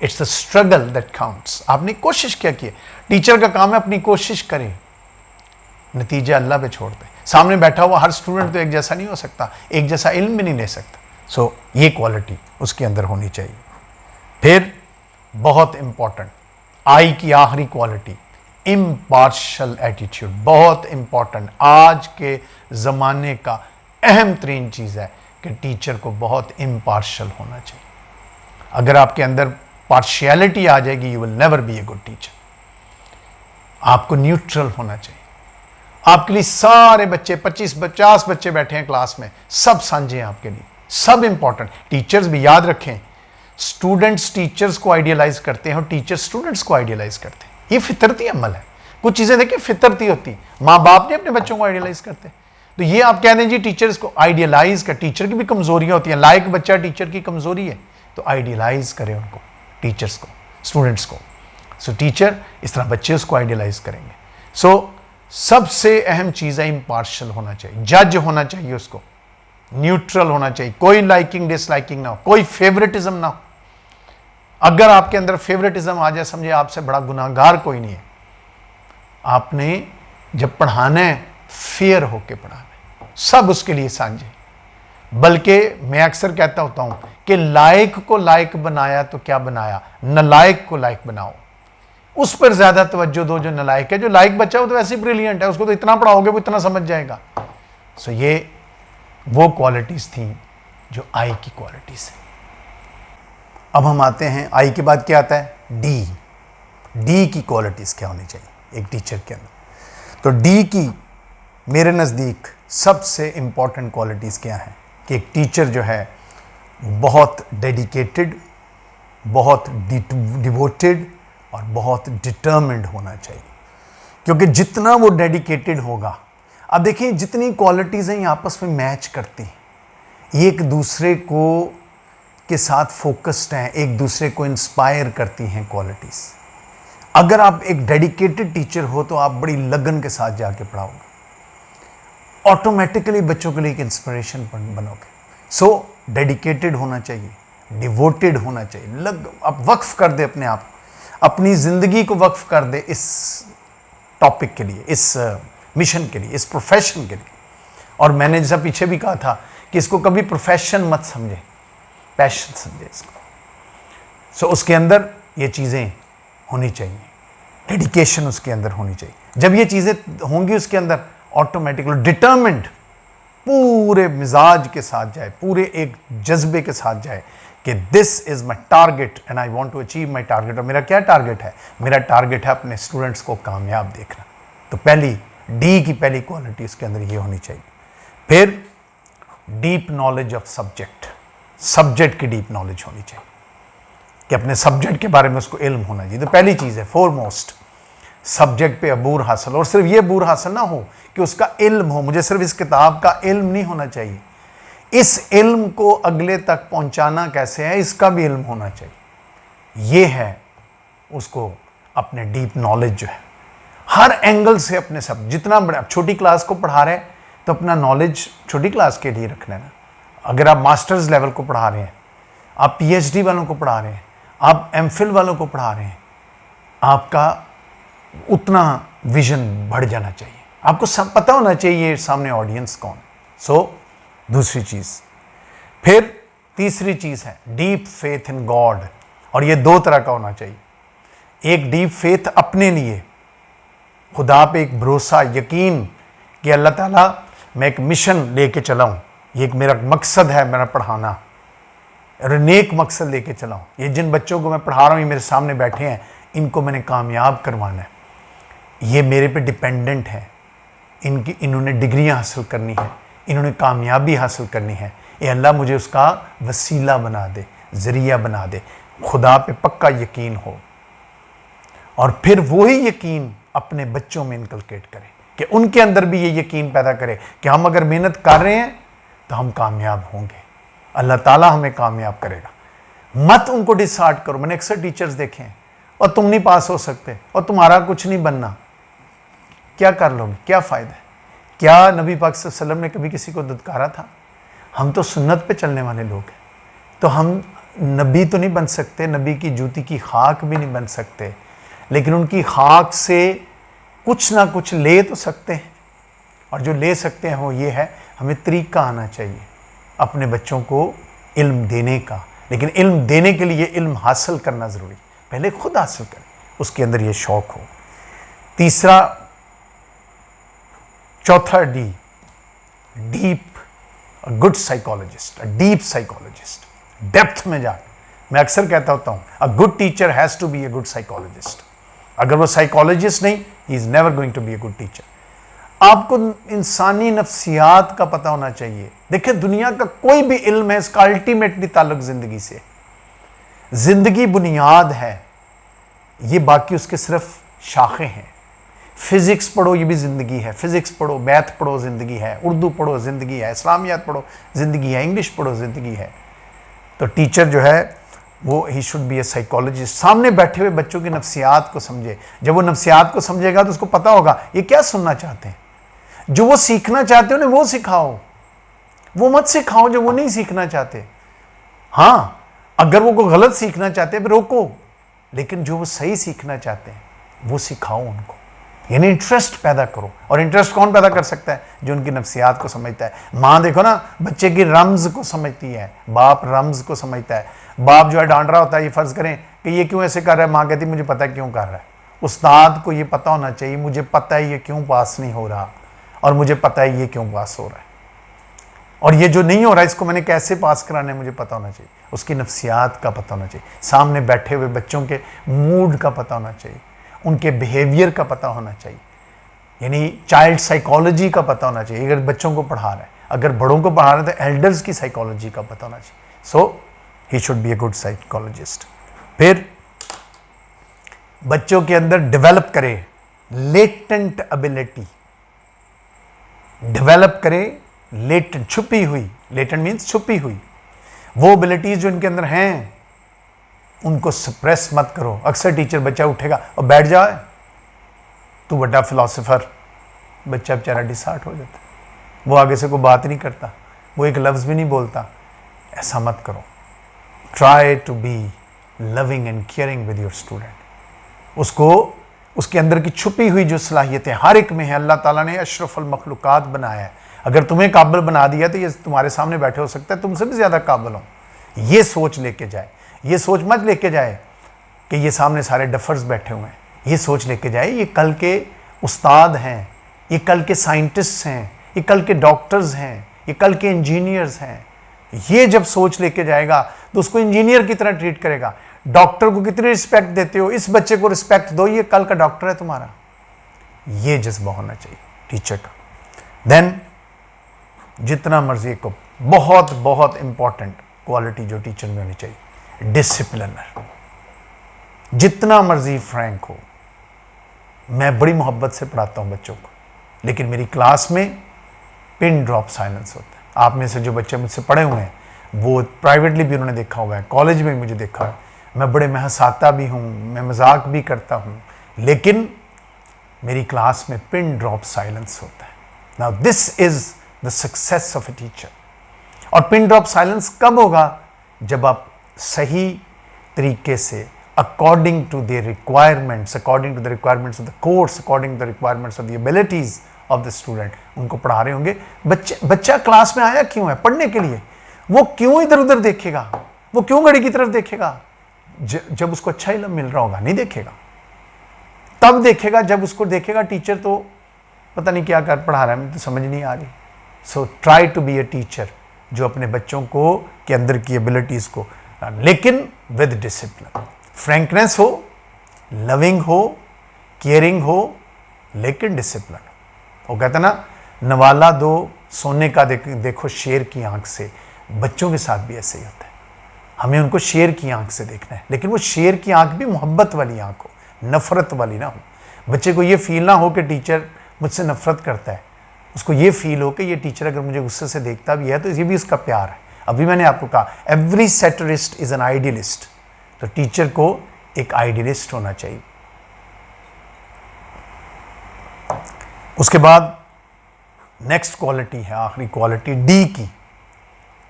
Speaker 1: it's the struggle that counts. आपने कोशिश क्या की है? टीचर का काम है अपनी कोशिश करे, नतीजा अल्लाह पे छोड़ दे। सामने बैठा हुआ हर स्टूडेंट तो एक जैसा नहीं हो सकता, एक जैसा इल्म भी नहीं ले सकता। सो ये क्वालिटी उसके अंदर होनी चाहिए। फिर बहुत इंपॉर्टेंट, आई की आखिरी क्वालिटी, इम्पार्शल एटीट्यूड। बहुत इंपॉर्टेंट, आज के ज़माने का अहम तरीन चीज़ है कि टीचर को बहुत इम्पार्शल होना चाहिए। अगर आपके अंदर पार्शियलिटी आ जाएगी, you will never be a good teacher. आपको न्यूट्रल होना चाहिए। आपके लिए सारे बच्चे, 25-50 बच्चे बैठे हैं क्लास में, सब साझे हैं आपके लिए, सब इंपॉर्टेंट। टीचर्स भी याद रखें, स्टूडेंट्स टीचर्स को आइडियलाइज करते हैं और टीचर स्टूडेंट्स को आइडियलाइज करते हैं। ये फितरती अमल है। कुछ चीज़ें देखिए फितरती होती, माँ बाप नहीं अपने बच्चों को आइडियलाइज करते। तो ये आप कह दें जी टीचर्स को आइडियलाइज कर, टीचर की भी कमजोरियां होती हैं, लायक बच्चा टीचर की कमजोरी है तो आइडियलाइज करें उनको, टीचर्स को, स्टूडेंट्स को। सो टीचर इस तरह बच्चे उसको आइडियलाइज करेंगे। सो सबसे अहम चीज़ है इम्पार्शल होना चाहिए, जज होना चाहिए उसको, न्यूट्रल होना चाहिए, कोई लाइकिंग डिसलाइकिंग ना हो, कोई फेवरेटिज्म ना हो। अगर आपके अंदर फेवरेटिज्म आ जाए समझे आपसे बड़ा गुनाहगार कोई नहीं है। आपने जब पढ़ाना है फेयर होके पढ़ाना है, सब उसके लिए साझे। बल्कि मैं अक्सर कहता होता हूं कि लायक को लायक बनाया तो क्या बनाया, नलायक को लायक बनाओ। उस पर ज्यादा तवज्जो दो जो नलायक है। जो लायक बच्चा हो तो वैसे ही ब्रिलियंट है, उसको तो इतना पढ़ाओगे वो इतना समझ जाएगा। सो ये वो क्वालिटीज थी जो आई की क्वालिटीज है। अब हम आते हैं आई के बाद क्या आता है, डी। डी की क्वालिटीज क्या होनी चाहिए एक टीचर के अंदर। तो डी की मेरे नज़दीक सबसे इंपॉर्टेंट क्वालिटीज़ क्या हैं कि एक टीचर जो है बहुत डेडिकेटेड, बहुत डिवोटेड और बहुत डिटर्मिन्ड होना चाहिए। क्योंकि जितना वो डेडिकेटेड होगा, अब देखिए जितनी क्वालिटीज़ हैं ये आपस में मैच करती हैं, एक दूसरे को के साथ फोकस्ड हैं, एक दूसरे को इंस्पायर करती हैं क्वालिटीज़। अगर आप एक डेडिकेटेड टीचर हो तो आप बड़ी लगन के साथ जाके पढ़ाओगे, ऑटोमेटिकली बच्चों के लिए एक इंस्पिरेशन बनोगे। सो डेडिकेटेड होना चाहिए, डिवोटेड होना चाहिए, आप वक्फ कर दे अपने आप, अपनी ज़िंदगी को वक्फ कर दे इस टॉपिक के लिए, इस मिशन के लिए, इस प्रोफेशन के लिए। और मैंने जैसा पीछे भी कहा था कि इसको कभी प्रोफेशन मत समझे, पैशन समझे इसको। सो उसके अंदर ये चीज़ें होनी चाहिए, डेडिकेशन उसके अंदर होनी चाहिए। जब ये चीज़ें होंगी उसके अंदर, ऑटोमेटिकली डिटर्मिन्ड, पूरे मिजाज के साथ जाए, पूरे एक जज्बे के साथ जाए कि this is my target and I want to achieve my target. और मेरा क्या टारगेट है, मेरा टारगेट है अपने स्टूडेंट्स को कामयाब देखना। तो पहली डी की पहली क्वालिटी इसके अंदर ये होनी चाहिए। फिर deep knowledge of subject, subject की डीप नॉलेज होनी चाहिए कि अपने सब्जेक्ट के बारे में उसको इल्म होना चाहिए। तो पहली चीज़ है फोरमोस्ट, सब्जेक्ट पे अबूर हासिल। और सिर्फ ये अबूर हासिल ना हो कि उसका इल्म हो, मुझे सिर्फ इस किताब का इल्म नहीं होना चाहिए, इस इल्म को अगले तक पहुंचाना कैसे है इसका भी इल्म होना चाहिए। ये है उसको अपने डीप नॉलेज जो है, हर एंगल से अपने सब, जितना बड़ा, छोटी क्लास को पढ़ा रहे हैं तो अपना नॉलेज छोटी क्लास के लिए रख लेना। अगर आप मास्टर्स लेवल को पढ़ा रहे हैं, आप पीएचडी वालों को पढ़ा रहे हैं, आप एमफिल वालों को पढ़ा रहे हैं, आपका उतना विजन बढ़ जाना चाहिए। आपको सब पता होना चाहिए सामने ऑडियंस कौन। सो दूसरी चीज़। फिर तीसरी चीज़ है डीप फेथ इन गॉड। और ये दो तरह का होना चाहिए। एक डीप फेथ अपने लिए, खुदा पे एक भरोसा, यकीन कि अल्लाह ताला मैं एक मिशन लेके चला हूँ, ये एक मेरा मकसद है, मेरा पढ़ाना, और नेक मकसद लेके चला हूँ। ये जिन बच्चों को मैं पढ़ा रहा हूँ, ये मेरे सामने बैठे हैं, इनको मैंने कामयाब करवाना है, ये मेरे पे डिपेंडेंट है, इन्होंने डिग्रियां हासिल करनी है, इन्होंने कामयाबी हासिल करनी है, ये अल्लाह मुझे उसका वसीला बना दे, ज़रिया बना दे। खुदा पे पक्का यकीन हो और फिर वही यकीन अपने बच्चों में इनकलकेट करे कि उनके अंदर भी ये यकीन पैदा करे कि हम अगर मेहनत कर रहे हैं तो हम कामयाब होंगे, अल्लाह ताला हमें कामयाब करेगा। मत उनको डिसहार्ट करो। मैंने अक्सर टीचर्स देखे हैं, और तुम नहीं पास हो सकते और तुम्हारा कुछ नहीं बनना, क्या कर लोगे, क्या फ़ायदा है। क्या नबी पाक सल्लल्लाहु अलैहि वसल्लम ने कभी किसी को दुत्कारा था? हम तो सुन्नत पे चलने वाले लोग हैं, तो हम नबी तो नहीं बन सकते, नबी की जूती की खाक भी नहीं बन सकते, लेकिन उनकी खाक से कुछ ना कुछ ले तो सकते हैं। और जो ले सकते हैं वो ये है, हमें तरीका आना चाहिए अपने बच्चों को इल्म देने का। लेकिन इल्म देने के लिए इल्म हासिल करना ज़रूरी, पहले खुद हासिल करें, उसके अंदर ये शौक़ हो। चौथा D, deep, good psychologist, deep psychologist, depth में जाकर। मैं अक्सर कहता होता हूँ, a good teacher has to be a good psychologist. अगर वो साइकोलॉजिस्ट नहीं, he is never going to be a good teacher. आपको इंसानी नफ्सियात का पता होना चाहिए। देखिए, दुनिया का कोई भी इल्म है, इसका अल्टीमेटली ताल्लुक ज़िंदगी से। ज़िंदगी बुनियाद है, ये बाकी उसके सिर्फ शाखें हैं। फिजिक्स पढ़ो, ये भी ज़िंदगी है। फिजिक्स पढ़ो, मैथ पढ़ो, ज़िंदगी है। उर्दू पढ़ो, ज़िंदगी है। इस्लामियात पढ़ो, ज़िंदगी है। इंग्लिश पढ़ो, ज़िंदगी है। तो टीचर जो है वो ही शुड बी ए साइकोलॉजिस्ट। सामने बैठे हुए बच्चों की नफ्सियात को समझे। जब वो नफ्सियात को समझेगा तो उसको पता होगा ये क्या सुनना चाहते हैं। जो वो सीखना चाहते हो ना वो सिखाओ, वो मत सिखाओ जो वो नहीं सीखना चाहते। हाँ, अगर वो कोई गलत सीखना चाहते हैं रोको, लेकिन जो वो सही सीखना चाहते हैं वो सिखाओ उनको। यानी इंटरेस्ट पैदा करो। और इंटरेस्ट कौन पैदा कर सकता है? जो उनकी नफ्सियात को समझता है। माँ देखो ना, बच्चे की रम्ज को समझती है, बाप रम्ज को समझता है। बाप जो है डांट रहा होता है, ये फर्ज करें कि ये क्यों ऐसे कर रहा है, माँ कहती मुझे पता है क्यों कर रहा है। उस्ताद को ये पता होना चाहिए, मुझे पता है ये क्यों पास नहीं हो रहा, और मुझे पता है ये क्यों पास हो रहा है, और ये जो नहीं हो रहा है इसको मैंने कैसे पास कराना है मुझे पता होना चाहिए। उसकी नफ्सियात का पता होना चाहिए। सामने बैठे हुए बच्चों के मूड का पता होना चाहिए, उनके बिहेवियर का पता होना चाहिए, यानी चाइल्ड साइकोलॉजी का पता होना चाहिए। अगर बच्चों को पढ़ा रहा है, अगर बड़ों को पढ़ा रहा है तो एल्डर्स की साइकोलॉजी का पता होना चाहिए। So he should be a good psychologist. फिर बच्चों के अंदर डेवलप करे लेटेंट एबिलिटी, डेवलप करे लेटेंट, छुपी हुई, लेटेंट मीन्स छुपी हुई वो एबिलिटीज जो इनके अंदर हैं उनको सप्रेस मत करो। अक्सर टीचर बच्चा उठेगा और बैठ जाए, तू बड़ा फिलोसोफर, बच्चा बेचारा डिसहार्ट हो जाता है, वो आगे से कोई बात नहीं करता, वो एक लफ्ज़ भी नहीं बोलता। ऐसा मत करो। Try to be loving and caring with your student. उसको उसके अंदर की छुपी हुई जो सलाहियतें हर एक में है, अल्लाह ताला ने अशरफुल मखलूकात बनाया है। अगर तुम्हें काबिल बना दिया तो ये तुम्हारे सामने बैठे हो सकता है तुमसे भी ज़्यादा काबिल हो। ये सोच लेके जाए, ये सोच मत लेके जाए कि ये सामने सारे डफर्स बैठे हुए हैं। ये सोच लेके जाए ये कल के उस्ताद हैं, ये कल के साइंटिस्ट हैं, ये कल के डॉक्टर्स हैं, ये कल के इंजीनियर्स हैं। ये जब सोच लेके जाएगा तो उसको इंजीनियर की तरह ट्रीट करेगा। डॉक्टर को कितनी रिस्पेक्ट देते हो, इस बच्चे को रिस्पेक्ट दो, ये कल का डॉक्टर है तुम्हारा। ये जज्बा होना चाहिए टीचर का। देन जितना मर्जी को बहुत बहुत इंपॉर्टेंट क्वालिटी जो टीचर में होनी चाहिए, डिसिप्लिनर। जितना मर्जी फ्रैंक हो, मैं बड़ी मोहब्बत से पढ़ाता हूं बच्चों को, लेकिन मेरी क्लास में पिन ड्रॉप साइलेंस होता है। आप में से जो बच्चे मुझसे पढ़े हुए हैं वो प्राइवेटली भी उन्होंने देखा हुआ है, कॉलेज में भी मुझे देखा है। मैं बड़े में हंसाता भी हूँ, मैं मजाक भी करता हूँ, लेकिन मेरी क्लास में पिन ड्रॉप साइलेंस होता है। Now this is the success of a teacher. और पिन ड्रॉप साइलेंस कब होगा? जब आप सही तरीके से according to the requirements, according to the requirements of the course, according to the requirements of the abilities of the student, उनको पढ़ा रहे होंगे। बच्चा क्लास में आया क्यों है? पढ़ने के लिए। वो क्यों इधर उधर देखेगा? वो क्यों घड़ी की तरफ देखेगा? जब उसको अच्छा इल्म मिल रहा होगा नहीं देखेगा। तब देखेगा जब उसको देखेगा टीचर तो पता नहीं क्या कर पढ़ा रहा है, मुझे तो समझ नहीं आ रही। So try to be a teacher जो अपने बच्चों को के अंदर की एबिलिटीज को, लेकिन विद डिसिप्लिन, फ्रैंकनेस हो, लविंग हो, केयरिंग हो, लेकिन डिसिप्लिन। वो कहता ना, नवाला दो सोने का देखो शेर की आंख से। बच्चों के साथ भी ऐसे ही होता है। हमें उनको शेर की आंख से देखना है, लेकिन वो शेर की आंख भी मोहब्बत वाली आंख हो, नफरत वाली ना हो। बच्चे को ये फील ना हो कि टीचर मुझसे नफरत करता है, उसको ये फील हो कि ये टीचर अगर मुझे गुस्से से देखता भी है तो ये भी उसका प्यार है। अभी मैंने आपको कहा एवरी सेटरिस्ट इज एन आइडियलिस्ट, तो टीचर को एक आइडियलिस्ट होना चाहिए। उसके बाद नेक्स्ट क्वालिटी है, आखिरी क्वालिटी डी की,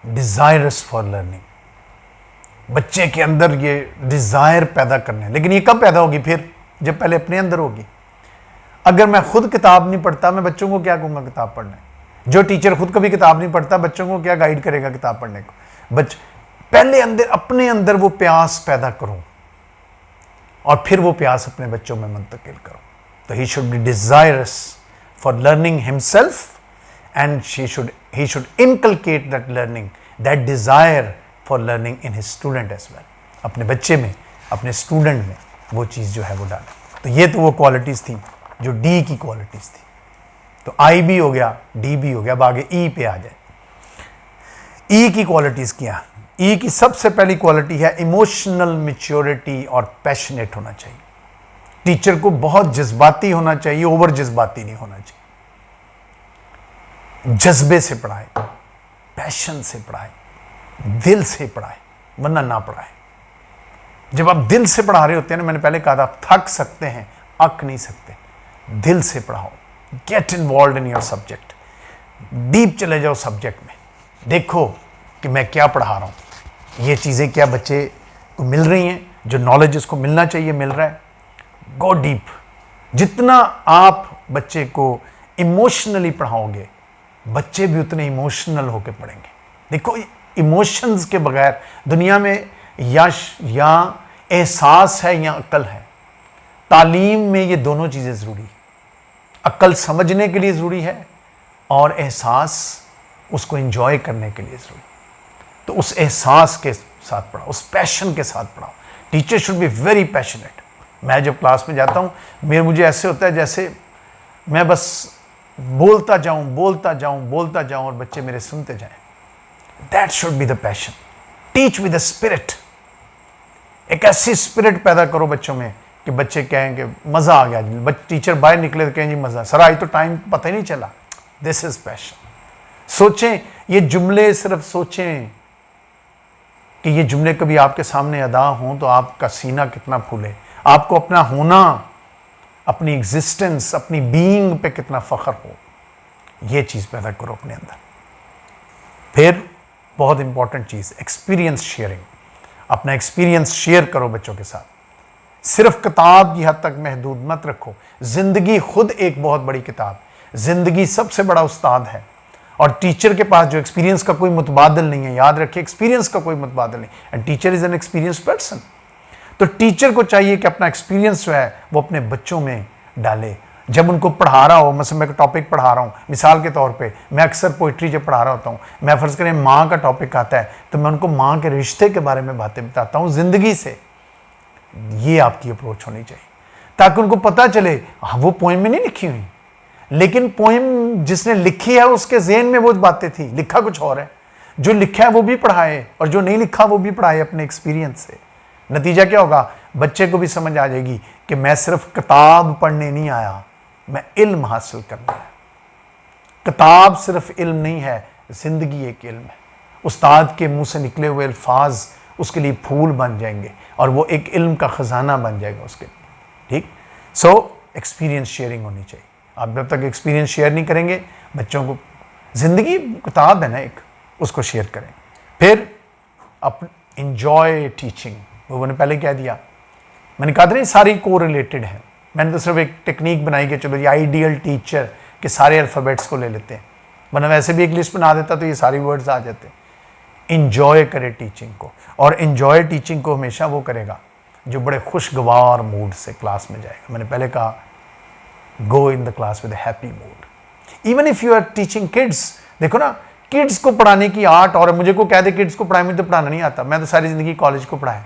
Speaker 1: डिजायरस फॉर लर्निंग। बच्चे के अंदर ये डिजायर पैदा करना है, लेकिन ये कब पैदा होगी? फिर जब पहले अपने अंदर होगी। अगर मैं खुद किताब नहीं पढ़ता, मैं बच्चों को क्या कहूँगा किताब पढ़ने? जो टीचर खुद कभी किताब नहीं पढ़ता, बच्चों को क्या गाइड करेगा किताब पढ़ने को? पहले अंदर अपने अंदर वो प्यास पैदा करो और फिर वो प्यास अपने बच्चों में मुंतकिल करो। तो ही should B desirous for learning himself and he should inculcate that learning, that desire for learning in his student as well। अपने बच्चे में, अपने स्टूडेंट में वो चीज़ जो है वो डालें। तो ये तो वो क्वालिटीज़ थी जो डी की क्वालिटीज़ थी। तो आई भी हो गया, डी भी हो गया, अब आगे ई पे आ जाए। ई की क्वालिटीज़ क्या? ई की सबसे पहली क्वालिटी है इमोशनल मैच्योरिटी और पैशनेट होना चाहिए। टीचर को बहुत जज्बाती होना चाहिए, ओवर जज्बाती नहीं होना चाहिए। जज्बे से पढ़ाए, पैशन से पढ़ाए, दिल से पढ़ाए, वरना ना पढ़ाए। जब आप दिल से पढ़ा रहे होते हैं ना, मैंने पहले कहा था, आप थक सकते हैं, अक नहीं सकते। दिल से पढ़ाओ, get involve in your subject, deep चले जाओ सब्जेक्ट में, देखो कि मैं क्या पढ़ा रहा हूँ, ये चीज़ें क्या बच्चे को मिल रही हैं, जो नॉलेज उसको मिलना चाहिए मिल रहा है। Go deep. जितना आप बच्चे को इमोशनली पढ़ाओगे, बच्चे भी उतने इमोशनल होकर पढ़ेंगे। देखो, इमोशंस के बगैर दुनिया में या एहसास है या अक्ल है। तालीम में ये दोनों चीज़ें ज़रूरी है। अक्ल समझने के लिए ज़रूरी है और एहसास उसको एंजॉय करने के लिए ज़रूरी। तो उस एहसास के साथ पढ़ाओ, उस पैशन के साथ पढ़ाओ। Teacher should be very passionate. मैं जब क्लास में जाता हूँ, मुझे ऐसे होता है जैसे मैं बस बोलता जाऊँ और बच्चे मेरे सुनते जाएं। That should be the passion. Teach with the spirit. एक ऐसी स्पिरिट पैदा करो बच्चों में कि बच्चे कहें कि मज़ा आ गया। टीचर बाहर निकले तो कहें जी मज़ा, सर आज तो टाइम पता ही नहीं चला। This is passion. सोचें, ये जुमले सिर्फ सोचें कि ये जुमले कभी आपके सामने अदा हों तो आपका सीना कितना फूले, आपको अपना होना, अपनी एग्जिस्टेंस, अपनी बीइंग पे कितना फ़ख्र हो। ये चीज़ पैदा करो अपने अंदर। फिर बहुत इंपॉर्टेंट चीज़, एक्सपीरियंस शेयरिंग। अपना एक्सपीरियंस शेयर करो बच्चों के साथ। सिर्फ किताब की हद तक महदूद मत रखो। ज़िंदगी खुद एक बहुत बड़ी किताब, ज़िंदगी सबसे बड़ा उस्ताद है। और टीचर के पास जो एक्सपीरियंस का कोई मुतबादल नहीं है, याद रखिए, एक्सपीरियंस का कोई मुतबादल नहीं, and teacher is an experience person. तो टीचर को चाहिए कि अपना एक्सपीरियंस जो है वो अपने बच्चों में डाले। जब उनको पढ़ा रहा हो, मतलब मैं टॉपिक पढ़ा रहा हूँ, मिसाल के तौर पे मैं अक्सर पोइट्री जब पढ़ा रहा होता हूँ, मैं फ़र्ज़ करें माँ का टॉपिक आता है तो मैं उनको माँ के रिश्ते के बारे में बातें बताता हूँ ज़िंदगी से। ये आपकी अप्रोच होनी चाहिए ताकि उनको पता चले, हाँ वो पोइम में नहीं लिखी हुई, लेकिन पोइम जिसने लिखी है उसके ज़हन में वो बातें थी, लिखा कुछ और है। जो लिखा है वो भी पढ़ाए और जो नहीं लिखा वो भी पढ़ाए अपने एक्सपीरियंस से। नतीजा क्या होगा, बच्चे को भी समझ आ जाएगी कि मैं सिर्फ किताब पढ़ने नहीं आया, मैं इल्म हासिल करना है। किताब सिर्फ इल्म नहीं है, ज़िंदगी एक इल्म है। उस्ताद के मुंह से निकले हुए अल्फाज उसके लिए फूल बन जाएंगे और वो एक इल्म का ख़जाना बन जाएगा उसके लिए। ठीक। सो एक्सपीरियंस शेयरिंग होनी चाहिए। आप जब तक एक्सपीरियंस शेयर नहीं करेंगे बच्चों को, ज़िंदगी किताब है ना एक, उसको शेयर करें। फिर अपने इंजॉय टीचिंग, वो मैंने पहले कह दिया, मैंने कहा था नहीं सारी को रिलेटेड है। मैंने तो सिर्फ एक टेक्निक बनाई कि चलो ये आइडियल टीचर के सारे अल्फ़ाबेट्स को ले लेते हैं, वरना वैसे भी एक लिस्ट बना देता तो ये सारी वर्ड्स आ जाते। इंजॉय करे टीचिंग को, और इंजॉय टीचिंग को हमेशा वो करेगा जो बड़े खुशगवार मूड से क्लास में जाएगा। मैंने पहले कहा go in the class with happy mood. Even if you are teaching kids, देखो ना, किड्स को पढ़ाने की आर्ट, और मुझे को कह दे किड्स को पढ़ाए, मुझे तो पढ़ाना नहीं आता, मैं तो सारी ज़िंदगी कॉलेज को पढ़ाया।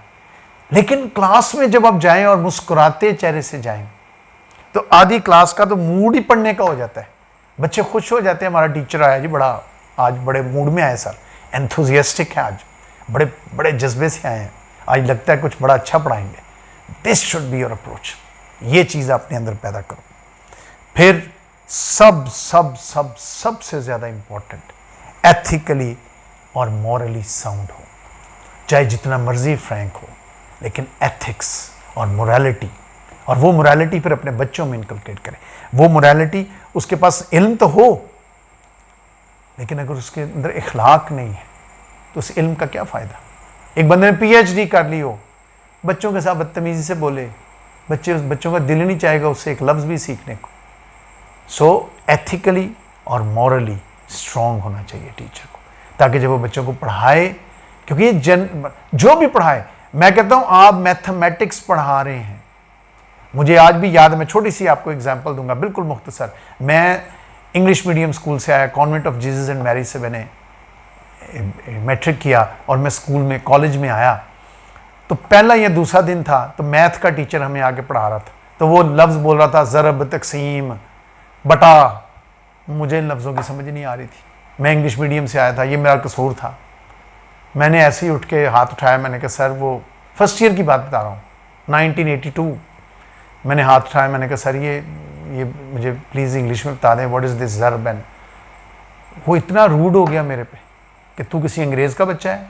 Speaker 1: लेकिन क्लास में जब आप जाएं और मुस्कुराते चेहरे से जाएं तो आधी क्लास का तो मूड ही पढ़ने का हो जाता है। बच्चे खुश हो जाते हैं, हमारा टीचर आया जी, बड़ा आज बड़े मूड में आए सर, एंथुजियास्टिक है, आज बड़े बड़े जज्बे से आए हैं, आज लगता है कुछ बड़ा अच्छा पढ़ाएंगे। This should be your approach. ये चीज़ अपने अंदर पैदा करो। फिर सबसे ज़्यादा इंपॉर्टेंट, एथिकली और मॉरली साउंड हो। चाहे जितना मर्जी फ्रैंक हो, लेकिन एथिक्स और मोरालिटी, और वो मोरालिटी फिर अपने बच्चों में इनकलकेट करें। वो मोरालिटी, उसके पास इल्म तो हो, लेकिन अगर उसके अंदर इखलाक नहीं है तो उस इल्म का क्या फ़ायदा। एक बंदे ने PhD कर ली हो, बच्चों के साथ बदतमीज़ी से बोले, बच्चों का दिल नहीं चाहेगा उससे एक लफ्ज़ भी सीखने को। सो एथिकली और मॉरली स्ट्रॉन्ग होना चाहिए टीचर को, ताकि जब वो बच्चों को पढ़ाए, क्योंकि ये जो भी पढ़ाए, मैं कहता हूँ आप मैथमेटिक्स पढ़ा रहे हैं, मुझे आज भी याद है, मैं छोटी सी आपको एग्जांपल दूंगा बिल्कुल मुख्तसर। मैं इंग्लिश मीडियम स्कूल से आया, convent of Jesus and Mary से मैंने मैट्रिक किया, और मैं स्कूल में कॉलेज में आया तो पहला या दूसरा दिन था, तो मैथ का टीचर हमें आगे पढ़ा रहा था, तो वो लफ्ज़ बोल रहा था ज़रब, तकसीम, बटा, मुझे इन लफ्ज़ों की समझ नहीं आ रही थी। मैं इंग्लिश मीडियम से आया था, ये मेरा कसूर था। मैंने ऐसे ही उठ के हाथ उठाया, मैंने कहा सर वो फर्स्ट ईयर की बात बता रहा हूँ, 1982, मैंने हाथ उठाया, मैंने कहा सर ये मुझे प्लीज़ इंग्लिश में बता दें, व्हाट इज़ दिस ज़र्ब एंड। वो इतना रूड हो गया मेरे पे कि तू किसी अंग्रेज़ का बच्चा है,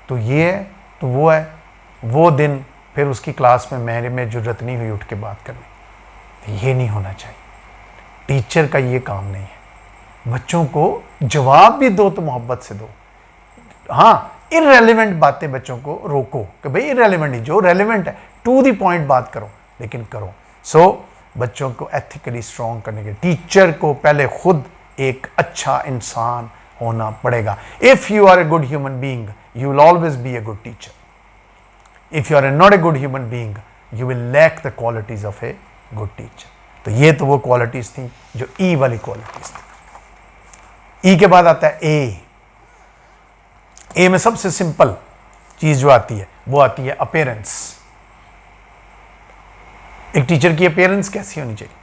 Speaker 1: तो ये है, तो वो है। वो दिन फिर उसकी क्लास में मेरे में जुर्रत नहीं हुई उठ के बात करनी। ये नहीं होना चाहिए, टीचर का ये काम नहीं है। बच्चों को जवाब भी दो तो मोहब्बत से दो। हाँ, इररेलेवेंट बातें बच्चों को रोको कि भाई इररेलेवेंट नहीं, जो रेलेवेंट है टू द पॉइंट बात करो, लेकिन करो। सो बच्चों को एथिकली स्ट्रॉन्ग करने के टीचर को पहले खुद एक अच्छा इंसान होना पड़ेगा। If you are a good human being you will always be a good teacher. If you are not a good human being you will lack the qualities of a good teacher. तो ये तो वो क्वालिटीज थी जो ई वाली क्वालिटीज थी। ई के बाद आता है ए। ए में सबसे सिंपल चीज जो आती है वो आती है अपीयरेंस। एक टीचर की अपीयरेंस कैसी होनी चाहिए?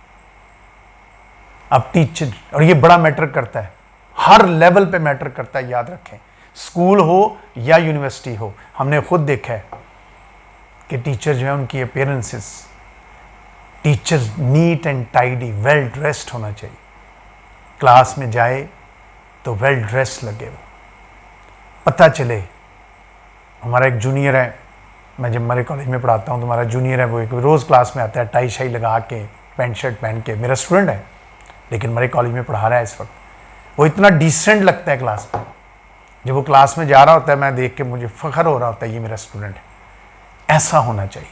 Speaker 1: अब टीचर, और ये बड़ा मैटर करता है, हर लेवल पे मैटर करता है, याद रखें। स्कूल हो या यूनिवर्सिटी हो, हमने खुद देखा है कि टीचर जो है उनकी appearances, teacher neat and tidy well dressed होना चाहिए। क्लास में जाए तो वेल ड्रेस्ड लगे, वो पता चले। हमारा एक जूनियर है, मैं जब हमारे कॉलेज में पढ़ाता हूँ तो हमारा जूनियर है, वो एक रोज़ क्लास में आता है टाई शाई लगा के, पैंट शर्ट पहन के। मेरा स्टूडेंट है लेकिन हमारे कॉलेज में पढ़ा रहा है इस वक्त। वो इतना डिसेंट लगता है क्लास में, जब वो क्लास में जा रहा होता है मैं देख के मुझे फ़ख्र हो रहा होता है ये मेरा स्टूडेंट है। ऐसा होना चाहिए,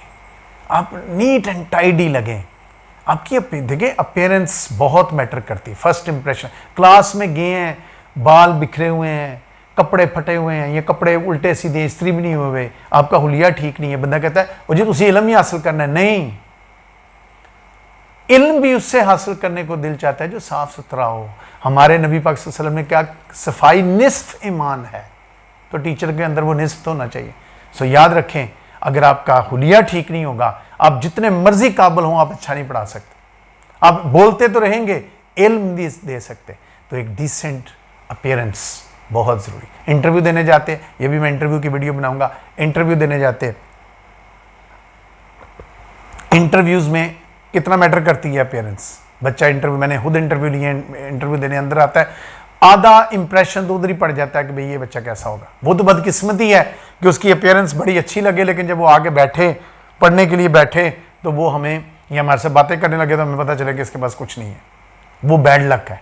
Speaker 1: आप नीट एंड टाइडी लगें। आपकी देखिए अपीयरेंस बहुत मैटर करती है। फर्स्ट इंप्रेशन, क्लास में गए हैं, बाल बिखरे हुए हैं, कपड़े फटे हुए हैं, ये कपड़े उल्टे सीधे इस्त्री भी नहीं हुए, आपका हुलिया ठीक नहीं है, बंदा कहता है वो जी तुझे इल्म ही हासिल करना है। नहीं, इल्म भी उससे हासिल करने को दिल चाहता है जो साफ सुथरा हो। हमारे नबी पाक सल्लल्लाहु अलैहि वसल्लम ने क्या, सफाई निस्फ ईमान है, तो टीचर के अंदर वो निस्फ तो होना चाहिए। सो याद रखें, अगर आपका हुलिया ठीक नहीं होगा, आप जितने मर्जी काबिल हों, आप अच्छा नहीं पढ़ा सकते। आप बोलते तो रहेंगे, इल्म नहीं दे सकते। तो एक डिसेंट अपीयरेंस बहुत ज़रूरी। इंटरव्यू देने जाते, ये भी मैं इंटरव्यू की वीडियो बनाऊंगा। इंटरव्यू देने जाते, इंटरव्यूज़ में कितना मैटर करती है अपीयरेंस। बच्चा इंटरव्यू, मैंने खुद इंटरव्यू लिए, इंटरव्यू देने अंदर आता है, आधा इंप्रेशन तो उधर ही पड़ जाता है कि भाई ये बच्चा कैसा होगा। वो तो बदकिस्मती है कि उसकी अपीयरेंस बड़ी अच्छी लगे, लेकिन जब वो आगे बैठे, पढ़ने के लिए बैठे, तो वो हमें ये हमारे से बातें करने लगे तो हमें पता चले कि इसके पास कुछ नहीं है। वो बैड लक है।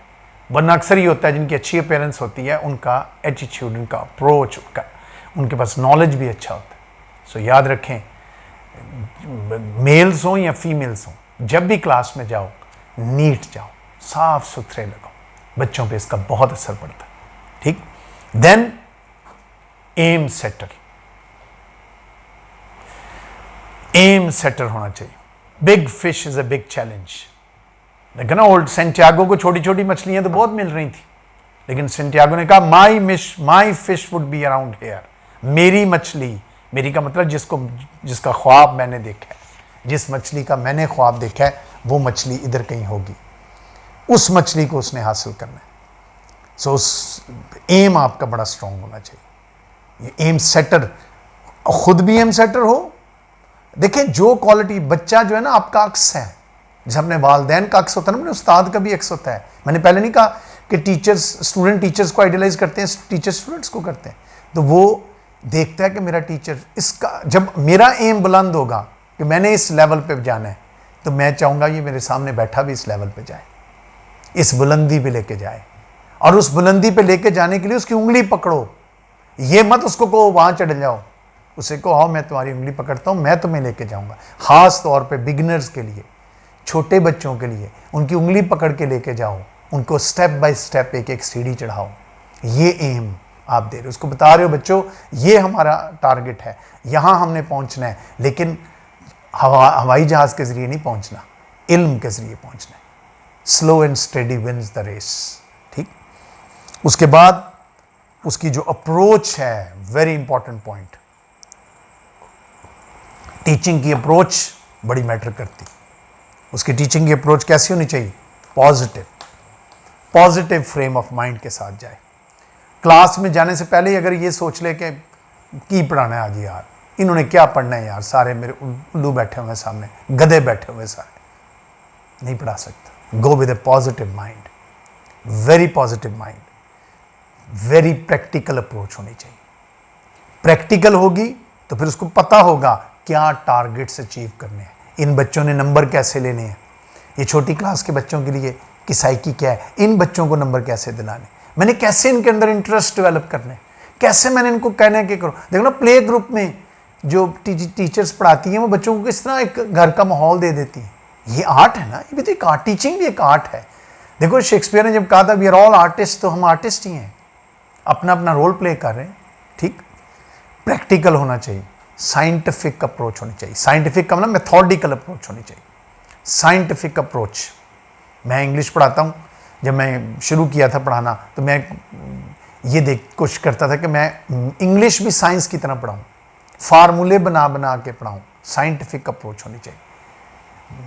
Speaker 1: वरना अक्सर ही होता है जिनकी अच्छी अपीयरेंस होती है, उनका एटीट्यूड, उनका अप्रोच, उनके पास नॉलेज भी अच्छा होता है। सो याद रखें, मेल्स हों या फीमेल्स हों, जब भी क्लास में जाओ नीट जाओ, साफ सुथरे लगो। बच्चों पे इसका बहुत असर पड़ता है। ठीक, then aim setter. Aim setter होना चाहिए। Big fish is a big challenge. देखो ना, ओल्ड सेंटियागो को छोटी छोटी मछलियां तो बहुत मिल रही थी, लेकिन सेंटियागो ने कहा my fish would be around here. मेरी मछली, मेरी का मतलब जिसका ख्वाब मैंने देखा है, जिस मछली का मैंने ख्वाब देखा है, वो मछली इधर कहीं होगी। उस मछली को उसने हासिल करना है। सो उस एम आपका बड़ा स्ट्रांग होना चाहिए। ये एम सेटर, खुद भी एम सेटर हो। देखिए, जो क्वालिटी, बच्चा जो है ना आपका अक्स है। जैसे अपने वालदैन का अक्स होता है ना, अपने उस्ताद का भी अक्स होता है। मैंने पहले नहीं कहा कि टीचर्स स्टूडेंट टीचर्स को आइडियलाइज करते हैं, टीचर स्टूडेंट्स को करते हैं। तो वो देखता है कि मेरा टीचर, इसका जब मेरा एम बुलंद होगा कि मैंने इस लेवल पे जाना है, तो मैं चाहूँगा ये मेरे सामने बैठा भी इस लेवल पे जाए, इस बुलंदी पे लेके जाए। और उस बुलंदी पे लेके जाने के लिए उसकी उंगली पकड़ो। ये मत उसको कहो वहाँ चढ़ जाओ, उसे कहो आओ मैं तुम्हारी उंगली पकड़ता हूँ, मैं तुम्हें लेके जाऊँगा। ख़ास तौर पे बिगिनर्स के लिए, छोटे बच्चों के लिए उनकी उंगली पकड़ के लेके जाओ, उनको स्टेप बाय स्टेप एक एक सीढ़ी चढ़ाओ। ये एम आप दे रहे हो, उसको बता रहे हो बच्चों ये हमारा टारगेट है, यहाँ हमने पहुँचना है, लेकिन हवाई जहाज़ के ज़रिए नहीं पहुँचना, इल्म के ज़रिए पहुँचना है। Slow and steady wins the race. ठीक, उसके बाद उसकी जो अप्रोच है, वेरी इंपॉर्टेंट पॉइंट, टीचिंग की अप्रोच बड़ी मैटर करती। उसकी टीचिंग की अप्रोच कैसी होनी चाहिए? पॉजिटिव फ्रेम ऑफ माइंड के साथ जाए। क्लास में जाने से पहले ही अगर ये सोच ले कि की पढ़ाना है आज यार, इन्होंने क्या पढ़ना है यार, सारे मेरे उल्लू बैठे हुए हैं सामने, गधे बैठे हुए सारे, नहीं पढ़ा सकता। Go with A positive mind, very positive mind, very practical approach होनी चाहिए। प्रैक्टिकल होगी तो फिर उसको पता होगा क्या टारगेट्स अचीव करने हैं, इन बच्चों ने नंबर कैसे लेने हैं, ये छोटी क्लास के बच्चों के लिए कि साइकी क्या है, इन बच्चों को नंबर कैसे दिलाने, मैंने कैसे इनके अंदर इंटरेस्ट डेवलप करने, कैसे मैंने इनको कहना है कि करो। देखो ना, प्ले ग्रुप में जो टीचर्स पढ़ाती हैं वो बच्चों को किस तरह एक घर का माहौल दे देती हैं। ये आर्ट है ना, ये भी तो एक आर्ट, टीचिंग भी एक आर्ट है। देखो शेक्सपियर ने जब कहा था वी आर ऑल आर्टिस्ट, तो हम आर्टिस्ट ही हैं, अपना अपना रोल प्ले कर रहे हैं। ठीक, प्रैक्टिकल होना चाहिए, साइंटिफिक अप्रोच होनी चाहिए। साइंटिफिक का मतलब मेथोडिकल अप्रोच होनी चाहिए। साइंटिफिक अप्रोच, मैं इंग्लिश पढ़ाता हूँ, जब मैं शुरू किया था पढ़ाना तो मैं ये कोशिश करता था कि मैं इंग्लिश भी साइंस की तरह पढ़ाऊँ, फार्मूले बना बना के पढ़ाऊँ। साइंटिफिक अप्रोच होनी चाहिए,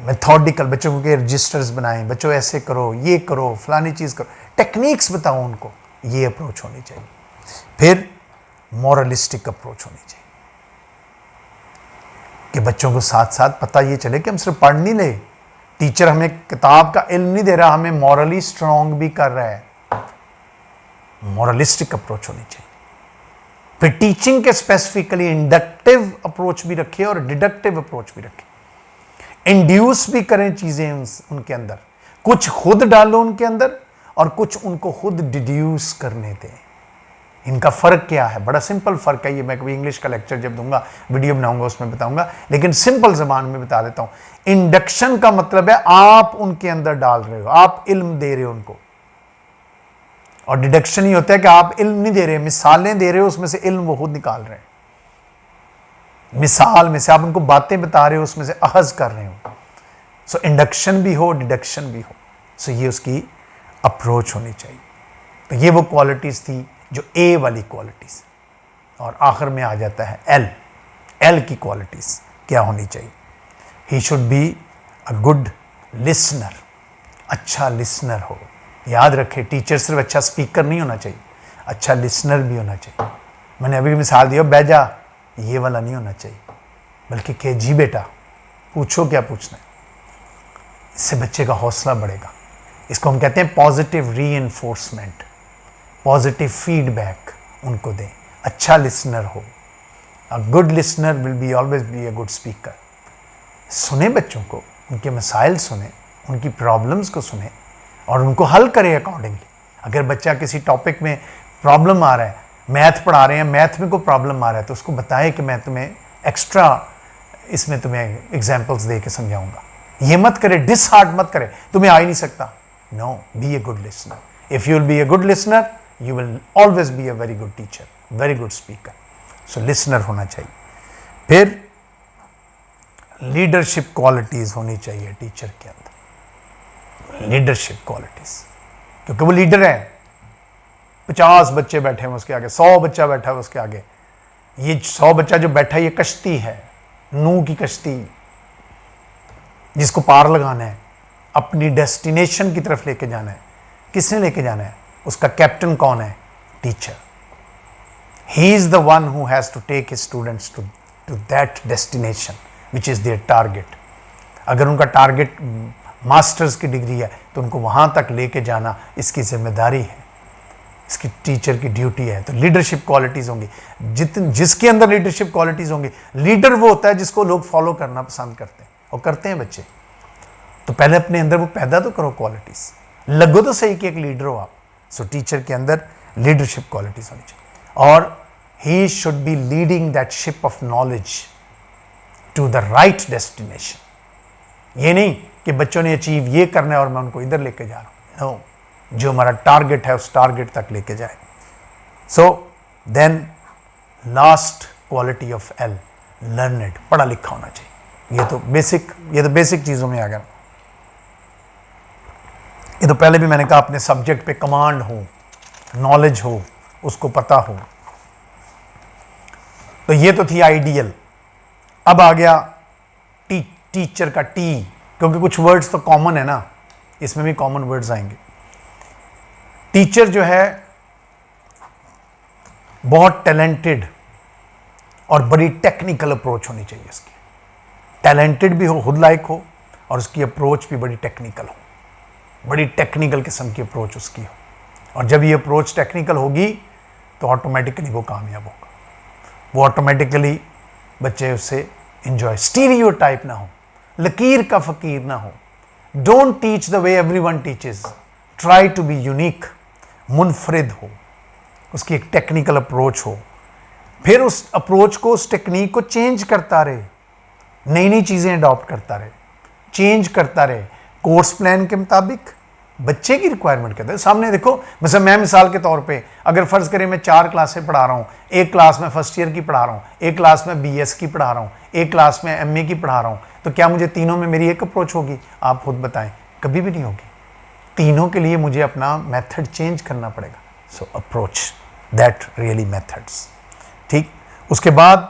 Speaker 1: मेथोडिकल, बच्चों के रजिस्टर्स बनाएं, बच्चों ऐसे करो, ये करो, फलानी चीज़ करो, टेक्निक्स बताओ उनको, ये अप्रोच होनी चाहिए। फिर मॉरलिस्टिक अप्रोच होनी चाहिए कि बच्चों को साथ साथ पता ये चले कि हम सिर्फ पढ़ नहीं ले, टीचर हमें किताब का इल्म नहीं दे रहा, हमें मॉरली स्ट्रांग भी कर रहा है। मॉरलिस्टिक अप्रोच होनी चाहिए। फिर टीचिंग के स्पेसिफिकली इंडक्टिव अप्रोच भी रखे और डिडक्टिव अप्रोच भी रखे। इंड्यूस भी करें चीजें उनके अंदर, कुछ खुद डालो उनके अंदर और कुछ उनको खुद डिड्यूस करने दें। इनका फ़र्क क्या है? बड़ा सिंपल फ़र्क है। ये मैं कभी इंग्लिश का लेक्चर जब दूंगा, वीडियो बनाऊंगा, उसमें बताऊंगा, लेकिन सिंपल ज़बान में बता देता हूँ। इंडक्शन का मतलब है आप उनके अंदर डाल रहे हो, आप इल्म दे रहे हो उनको, और डिडक्शन ही होता है कि आप इल्म नहीं दे रहे, मिसालें दे रहे हो, उसमें से इल्म वो खुद निकाल रहे हैं। मिसाल में से आप उनको बातें बता रहे हो, उसमें से अहज कर रहे हो। सो इंडक्शन भी हो, डिडक्शन भी हो। सो ये उसकी अप्रोच होनी चाहिए। तो ये वो क्वालिटीज़ थी जो ए वाली क्वालिटीज़। और आखिर में आ जाता है एल की क्वालिटीज़ क्या होनी चाहिए। ही should be a good listener, अच्छा लिसनर हो। याद रखे, टीचर सिर्फ अच्छा स्पीकर नहीं होना चाहिए, अच्छा लिसनर भी होना चाहिए। मैंने अभी मिसाल दिया, बैजा, ये वाला नहीं होना चाहिए, बल्कि के जी बेटा पूछो क्या पूछना है। इससे बच्चे का हौसला बढ़ेगा। इसको हम कहते हैं पॉजिटिव रीइंफोर्समेंट, पॉजिटिव फीडबैक उनको दें। अच्छा लिसनर हो। A good listener will be always be a good speaker. सुने बच्चों को, उनके मसाइल सुने, उनकी प्रॉब्लम्स को सुने और उनको हल करें अकॉर्डिंगली। अगर बच्चा किसी टॉपिक में प्रॉब्लम आ रहा है, मैथ पढ़ा रहे हैं, मैथ में कोई प्रॉब्लम आ रहा है, तो उसको बताएं कि मैं तुम्हें एक्स्ट्रा इसमें तुम्हें एग्जाम्पल्स दे के समझाऊंगा। ये मत करे, डिसहार्ट मत करे, तुम्हें आ ही नहीं सकता। No, be a good listener. If you will be a good listener, you will always be a very good teacher, very good speaker. So listener होना चाहिए। फिर लीडरशिप क्वालिटीज होनी चाहिए टीचर के अंदर। लीडरशिप क्वालिटीज, क्योंकि वो लीडर है। 50 बच्चे बैठे हैं उसके आगे, 100 बच्चा बैठा है उसके आगे। ये 100 बच्चा जो बैठा है, ये कश्ती है, नूह की कश्ती, जिसको पार लगाना है, अपनी डेस्टिनेशन की तरफ लेके जाना है। किसने लेके जाना है? उसका कैप्टन कौन है? Teacher. He is the one who has to take his students to that destination which is their target. अगर उनका टारगेट मास्टर्स की डिग्री है तो उनको वहां तक लेके जाना इसकी जिम्मेदारी है, इसकी टीचर की ड्यूटी है। तो लीडरशिप क्वालिटीज होंगी। जिसके अंदर लीडरशिप क्वालिटीज होंगी, लीडर वो होता है जिसको लोग फॉलो करना पसंद करते हैं, और करते हैं बच्चे। तो पहले अपने अंदर वो पैदा तो करो क्वालिटीज, लगो तो सही कि एक लीडर हो आप। सो टीचर के अंदर लीडरशिप क्वालिटीज होनी चाहिए। और he should be leading that ship of knowledge to the right destination. ये नहीं कि बच्चों ने अचीव ये करना है और मैं उनको इधर लेके जा रहा हूं। नो, जो हमारा टारगेट है उस टारगेट तक लेके जाए। So then last quality of L, learned, पढ़ा लिखा होना चाहिए। ये तो बेसिक चीजों में आ गया। ये तो पहले भी मैंने कहा, अपने सब्जेक्ट पे कमांड हो, नॉलेज हो, उसको पता हो। तो ये तो थी आइडियल। अब आ गया टीचर का टी, क्योंकि कुछ वर्ड्स तो कॉमन है ना, इसमें भी कॉमन वर्ड्स आएंगे। टीचर जो है बहुत टैलेंटेड और बड़ी टेक्निकल अप्रोच होनी चाहिए इसकी। टैलेंटेड भी हो, खुद लायक हो, और उसकी अप्रोच भी बड़ी टेक्निकल हो, बड़ी टेक्निकल किस्म की अप्रोच उसकी हो। और जब ये अप्रोच टेक्निकल होगी तो ऑटोमेटिकली वो कामयाब होगा, वो ऑटोमेटिकली बच्चे उससे इंजॉय। स्टीरियोटाइप ना हो, लकीर का फकीर ना हो। Don't teach the way everyone teaches, try to be unique, मुनफरिद हो, उसकी एक टेक्निकल अप्रोच हो, फिर उस अप्रोच को, उस टेक्निक को चेंज करता रहे, नई नई चीज़ें अडॉप्ट करता रहे, चेंज करता रहे कोर्स प्लान के मुताबिक, बच्चे की रिक्वायरमेंट कहते हैं। सामने देखो, मतलब मैं मिसाल के तौर पे अगर फ़र्ज़ करें मैं 4 क्लासें पढ़ा रहा हूँ, एक क्लास में फर्स्ट ईयर की पढ़ा रहा हूँ, एक क्लास में BS की पढ़ा रहा हूँ, एक क्लास में MA की पढ़ा रहा हूँ, तो क्या मुझे तीनों में मेरी एक अप्रोच होगी? आप खुद बताएं, कभी भी नहीं होगी। तीनों के लिए मुझे अपना मेथड चेंज करना पड़ेगा। सो अप्रोच दैट रियली मेथड्स, ठीक। उसके बाद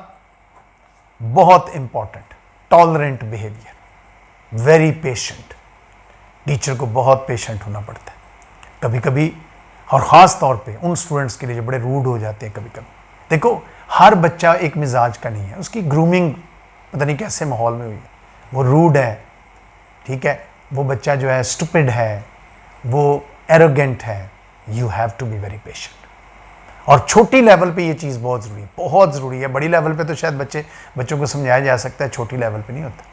Speaker 1: बहुत important, tolerant behaviour, very patient. Teacher को बहुत पेशेंट होना पड़ता है कभी कभी, और ख़ास तौर पे उन स्टूडेंट्स के लिए जो बड़े रूड हो जाते हैं कभी कभी। देखो, हर बच्चा एक मिजाज का नहीं है, उसकी ग्रूमिंग पता नहीं कैसे माहौल में हुई है, वो रूड है, ठीक है, वो बच्चा जो है स्टूपिड है, वो एरोगेंट है। You have to be very patient. और छोटी लेवल पे ये चीज़ बहुत ज़रूरी है, बहुत ज़रूरी है। बड़ी लेवल पे तो शायद बच्चों को समझाया जा सकता है, छोटी लेवल पे नहीं होता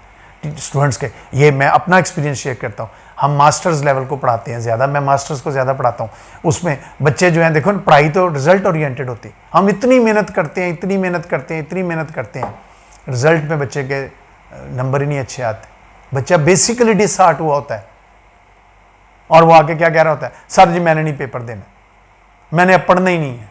Speaker 1: स्टूडेंट्स के। ये मैं अपना एक्सपीरियंस शेयर करता हूँ। हम मास्टर्स लेवल को पढ़ाते हैं ज़्यादा, मैं मास्टर्स को ज़्यादा पढ़ाता हूँ। उसमें बच्चे जो हैं, देखो पढ़ाई तो रिजल्ट ओरिएंटेड होती है, हम इतनी मेहनत करते हैं, इतनी मेहनत करते हैं, इतनी मेहनत करते हैं, रिजल्ट में बच्चे के नंबर ही नहीं अच्छे आते। बच्चा बेसिकली डिसहार्ट हुआ होता है और वो आके क्या कह रहा होता है, सर जी मैंने नहीं पेपर देना, मैंने अब पढ़ना ही नहीं है।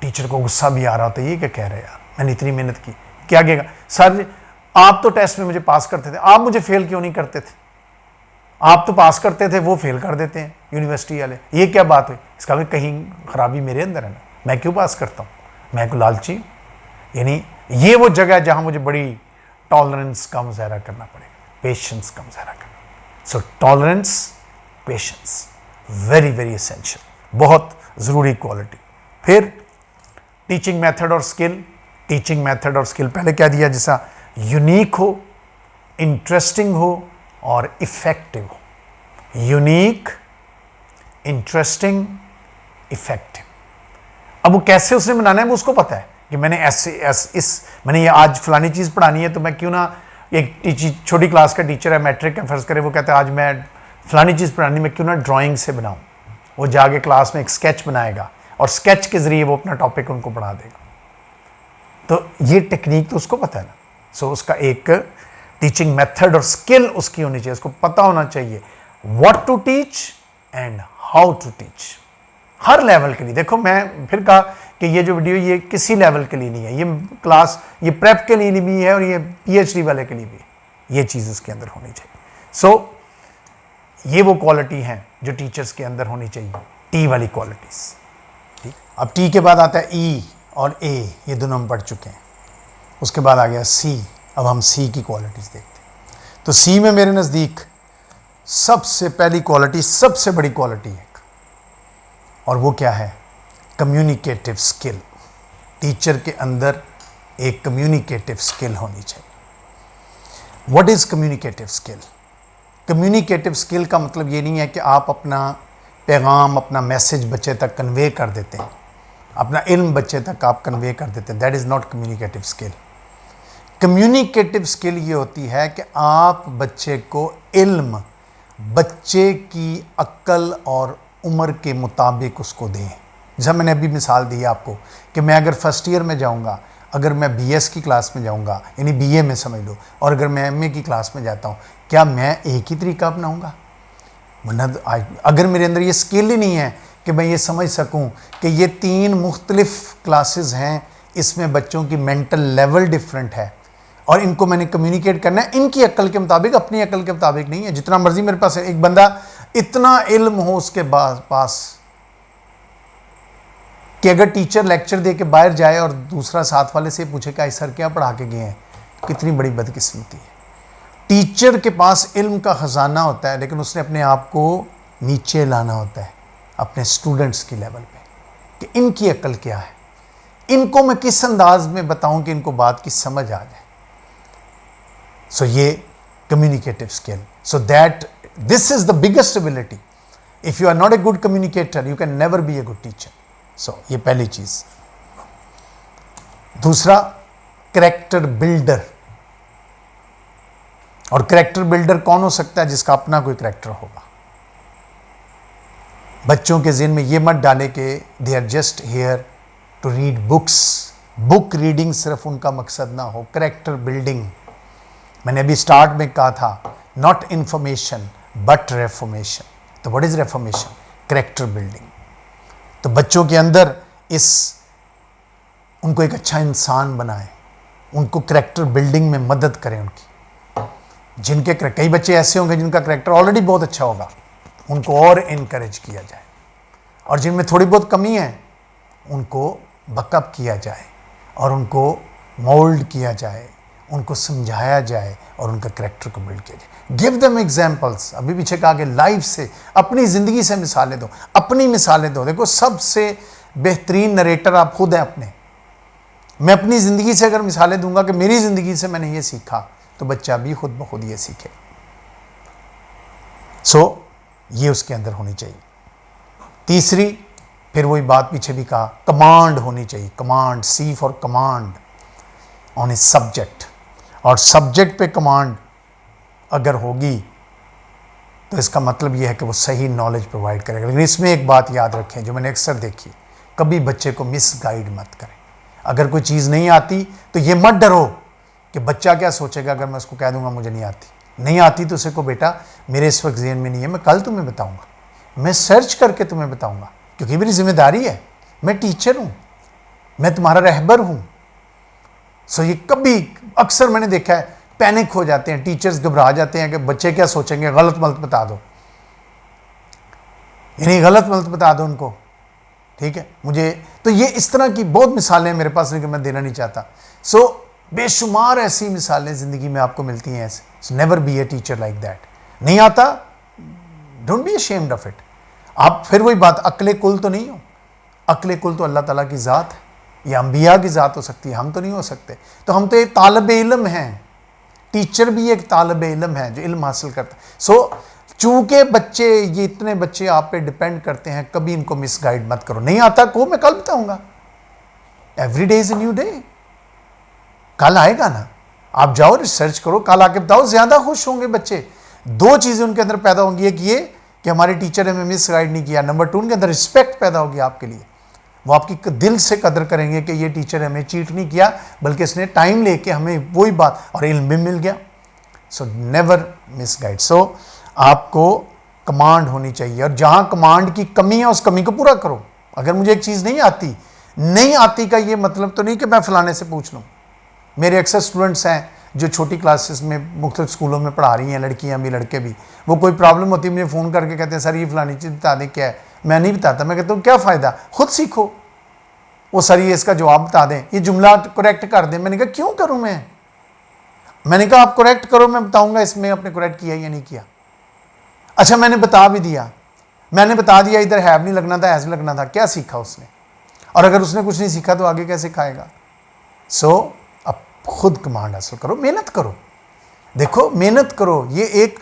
Speaker 1: टीचर को गुस्सा भी आ रहा होता है, ये क्या कह रहे हैं यार, मैंने इतनी मेहनत की। क्या कहेगा, सर जी आप तो टेस्ट में मुझे पास करते थे, आप मुझे फेल क्यों नहीं करते थे? आप तो पास करते थे, वो फेल कर देते हैं यूनिवर्सिटी वाले, ये क्या बात हुई? इसका भी कहीं खराबी मेरे अंदर है ना, मैं क्यों पास करता हूँ? मैं को लालची हूँ? यानी ये वो जगह है जहाँ मुझे बड़ी टॉलरेंस का मुजाहरा करना पड़ेगा, पेशेंस का मुजाहरा करना। So tolerance, patience, very very essential, बहुत ज़रूरी क्वालिटी। फिर टीचिंग मेथड और स्किल। टीचिंग मेथड और स्किल पहले क्या दिया, जैसा यूनिक हो, इंटरेस्टिंग हो और इफेक्टिव हो। Unique, interesting, effective. अब वो कैसे उसने बनाना है वो उसको पता है कि मैंने मैंने ये आज फलानी चीज़ पढ़ानी है, तो मैं क्यों ना, एक छोटी क्लास का टीचर है, मैट्रिक का फर्ज करे, वो कहता है आज मैं फलानी चीज़ पढ़ानी, मैं क्यों ना ड्राइंग से बनाऊँ। वो जाके क्लास में एक स्केच बनाएगा और स्केच के ज़रिए वो अपना टॉपिक उनको पढ़ा देगा। तो ये टेक्निक तो उसको पता है ना। सो उसका एक टीचिंग मेथड और स्किल उसकी होनी चाहिए, उसको पता होना चाहिए what to teach and how to teach, हर लेवल के लिए। देखो मैं फिर कहा कि ये जो वीडियो ये किसी लेवल के लिए नहीं है, ये क्लास, ये प्रेप के लिए भी है और ये PhD वाले के लिए भी है। ये चीज़ उसके अंदर होनी चाहिए। सो ये वो क्वालिटी हैं जो टीचर्स के अंदर होनी चाहिए, टी वाली क्वालिटीज़, ठीक। अब टी के बाद आता है E और A, ये दोनों हम पढ़ चुके हैं। उसके बाद आ गया C। अब हम C की क्वालिटीज़ देखते हैं। तो C में मेरे नज़दीक सबसे पहली क्वालिटी, सबसे बड़ी क्वालिटी है, और वो क्या है, कम्युनिकेटिव स्किल। टीचर के अंदर एक कम्युनिकेटिव स्किल होनी चाहिए। What is communicative skill? Communicative skill का मतलब ये नहीं है कि आप अपना पैगाम, अपना मैसेज बच्चे तक कन्वे कर देते हैं, अपना इल्म बच्चे तक आप कन्वे कर देते हैं। That is not communicative skill. Communicative skill ये होती है कि आप बच्चे को इल्म बच्चे की अक्ल और उम्र के मुताबिक उसको दें। जैसा मैंने अभी मिसाल दी आपको कि मैं अगर फर्स्ट ईयर में जाऊंगा, अगर मैं BS की क्लास में जाऊंगा, यानी BA में समझ लो, और अगर मैं MA की क्लास में जाता हूँ, क्या मैं एक ही तरीका अपनाऊंगा? वरना अगर मेरे अंदर ये स्किल ही नहीं है कि मैं ये समझ सकूं कि ये 3 मुख्तलिफ क्लासेस हैं, इसमें बच्चों की मेंटल लेवल डिफरेंट है और इनको मैंने कम्युनिकेट करना है इनकी अक्ल के मुताबिक, अपनी अक्ल के मुताबिक नहीं है। जितना मर्जी मेरे पास है, एक बंदा इतना इल्म हो उसके पास कि अगर टीचर लेक्चर दे के बाहर जाए और दूसरा साथ वाले से पूछे कि सर क्या पढ़ा के गए हैं, कितनी बड़ी बदकिस्मती है। टीचर के पास इल्म का ख़जाना होता है, लेकिन उसने अपने आप को नीचे लाना होता है अपने स्टूडेंट्स की लेवल पे कि इनकी अक्ल क्या है, इनको मैं किस अंदाज में बताऊं कि इनको बात की समझ आ जाए। सो ये communicative skill. So that this is the biggest ability. If you are not a good communicator, you can never be a good teacher. So ये पहली चीज. दूसरा, कैरेक्टर बिल्डर. और कैरेक्टर बिल्डर कौन हो सकता है? जिसका अपना कोई कैरेक्टर होगा. बच्चों के ज़हन में ये मत डाले कि they are just here to read books. Book reading सिर्फ उनका मकसद ना हो. कैरेक्टर बिल्डिंग, मैंने अभी स्टार्ट में कहा था, नॉट इंफॉर्मेशन बट रेफॉर्मेशन. तो what is reformation? Character building. तो बच्चों के अंदर उनको एक अच्छा इंसान बनाए, उनको कैरेक्टर बिल्डिंग में मदद करें उनकी. जिनके कई बच्चे ऐसे होंगे जिनका कैरेक्टर ऑलरेडी बहुत अच्छा होगा, उनको और इनकरेज किया जाए. और जिनमें थोड़ी बहुत कमी है उनको बकअप किया जाए और उनको मोल्ड किया जाए, उनको समझाया जाए और उनका कैरेक्टर को बिल्ड किया जाए. Give them examples. अभी पीछे कहा कि लाइफ से, अपनी ज़िंदगी से मिसालें दो, अपनी मिसालें दो. देखो सबसे बेहतरीन नरेटर आप खुद हैं अपने. मैं अपनी ज़िंदगी से अगर मिसालें दूंगा कि मेरी ज़िंदगी से मैंने ये सीखा, तो बच्चा भी खुद ब खुद ये सीखे. सो ये उसके अंदर होनी चाहिए. तीसरी, फिर वही बात पीछे भी कहा, कमांड होनी चाहिए. Command, C for command on a subject. और सब्जेक्ट पे कमांड अगर होगी तो इसका मतलब यह है कि वो सही नॉलेज प्रोवाइड करेगा. लेकिन इसमें एक बात याद रखें जो मैंने अक्सर देखी, कभी बच्चे को मिसगाइड मत करें. अगर कोई चीज़ नहीं आती तो ये मत डरो कि बच्चा क्या सोचेगा अगर मैं उसको कह दूंगा मुझे नहीं आती. नहीं आती तो उसे को बेटा मेरे इस वक्त ज़हन में नहीं है, मैं कल तुम्हें बताऊंगा, मैं सर्च करके तुम्हें बताऊंगा, क्योंकि मेरी जिम्मेदारी है. मैं टीचर हूँ, मैं तुम्हारा रहबर हूँ. सो ये कभी, अक्सर मैंने देखा है पैनिक हो जाते हैं, टीचर्स घबरा जाते हैं कि बच्चे क्या सोचेंगे, गलत मलत बता दो, यानी गलत मलत बता दो उनको. ठीक है, मुझे तो ये इस तरह की बहुत मिसालें मेरे पास, लेकिन मैं देना नहीं चाहता. सो बेशुमार ऐसी मिसालें ज़िंदगी में आपको मिलती हैं ऐसे. So never be a teacher like that. नहीं आता, don't be ashamed of it. आप फिर वही बात, अक्ले कुल तो नहीं हो. अक्ले कुल तो अल्लाह ताला की ज़ात है, या अंबिया की ज़ात हो सकती है, हम तो नहीं हो सकते. तो हम तो एक तालब इल्म हैं. टीचर भी एक तालब इल्म है जो इल्म हासिल करता है. सो चूंकि बच्चे, ये इतने बच्चे आप पे डिपेंड करते हैं, कभी इनको मिसगाइड मत करो. नहीं आता को मैं कल बताऊंगा. Every day is a new day. कल आएगा ना, आप जाओ रिसर्च करो, कल आके बताओ. ज्यादा खुश होंगे बच्चे. दो चीजें उनके अंदर पैदा होंगी, एक ये कि हमारे टीचर ने हमें मिसगाइड नहीं किया. नंबर 2, उनके अंदर रिस्पेक्ट पैदा होगी आपके लिए. वो आपकी दिल से कदर करेंगे कि ये टीचर हमें चीट नहीं किया, बल्कि इसने टाइम लेके हमें वही बात, और इल्म भी मिल गया. So never misguide. सो आपको कमांड होनी चाहिए, और जहां कमांड की कमी है उस कमी को पूरा करो. अगर मुझे एक चीज़ नहीं आती का ये मतलब तो नहीं कि मैं फलाने से पूछ लूँ. मेरे अक्सर स्टूडेंट्स हैं जो छोटी क्लासेस में मुख्तलिफ स्कूलों में पढ़ा रही हैं, लड़कियां भी लड़के भी. वो कोई प्रॉब्लम होती है मुझे फ़ोन करके कहते हैं सर ये फलानी चीज़ बता दें, क्या है. मैं नहीं बताता. मैं कहता हूँ क्या फ़ायदा, खुद सीखो. वो सर ये इसका जवाब बता दें, ये जुमला करेक्ट कर दें. मैंने कहा क्यों करूँ मैंने कहा आप करेक्ट करो, मैं बताऊँगा इसमें आपने करेक्ट किया या नहीं किया. अच्छा मैंने बता भी दिया, मैंने बता दिया इधर हैव नहीं लगना था, ऐसे लगना था. क्या सीखा उसने? और अगर उसने कुछ नहीं सीखा तो आगे कैसे खाएगा? सो अब खुद कमांड हासिल करो, मेहनत करो. देखो मेहनत करो, ये एक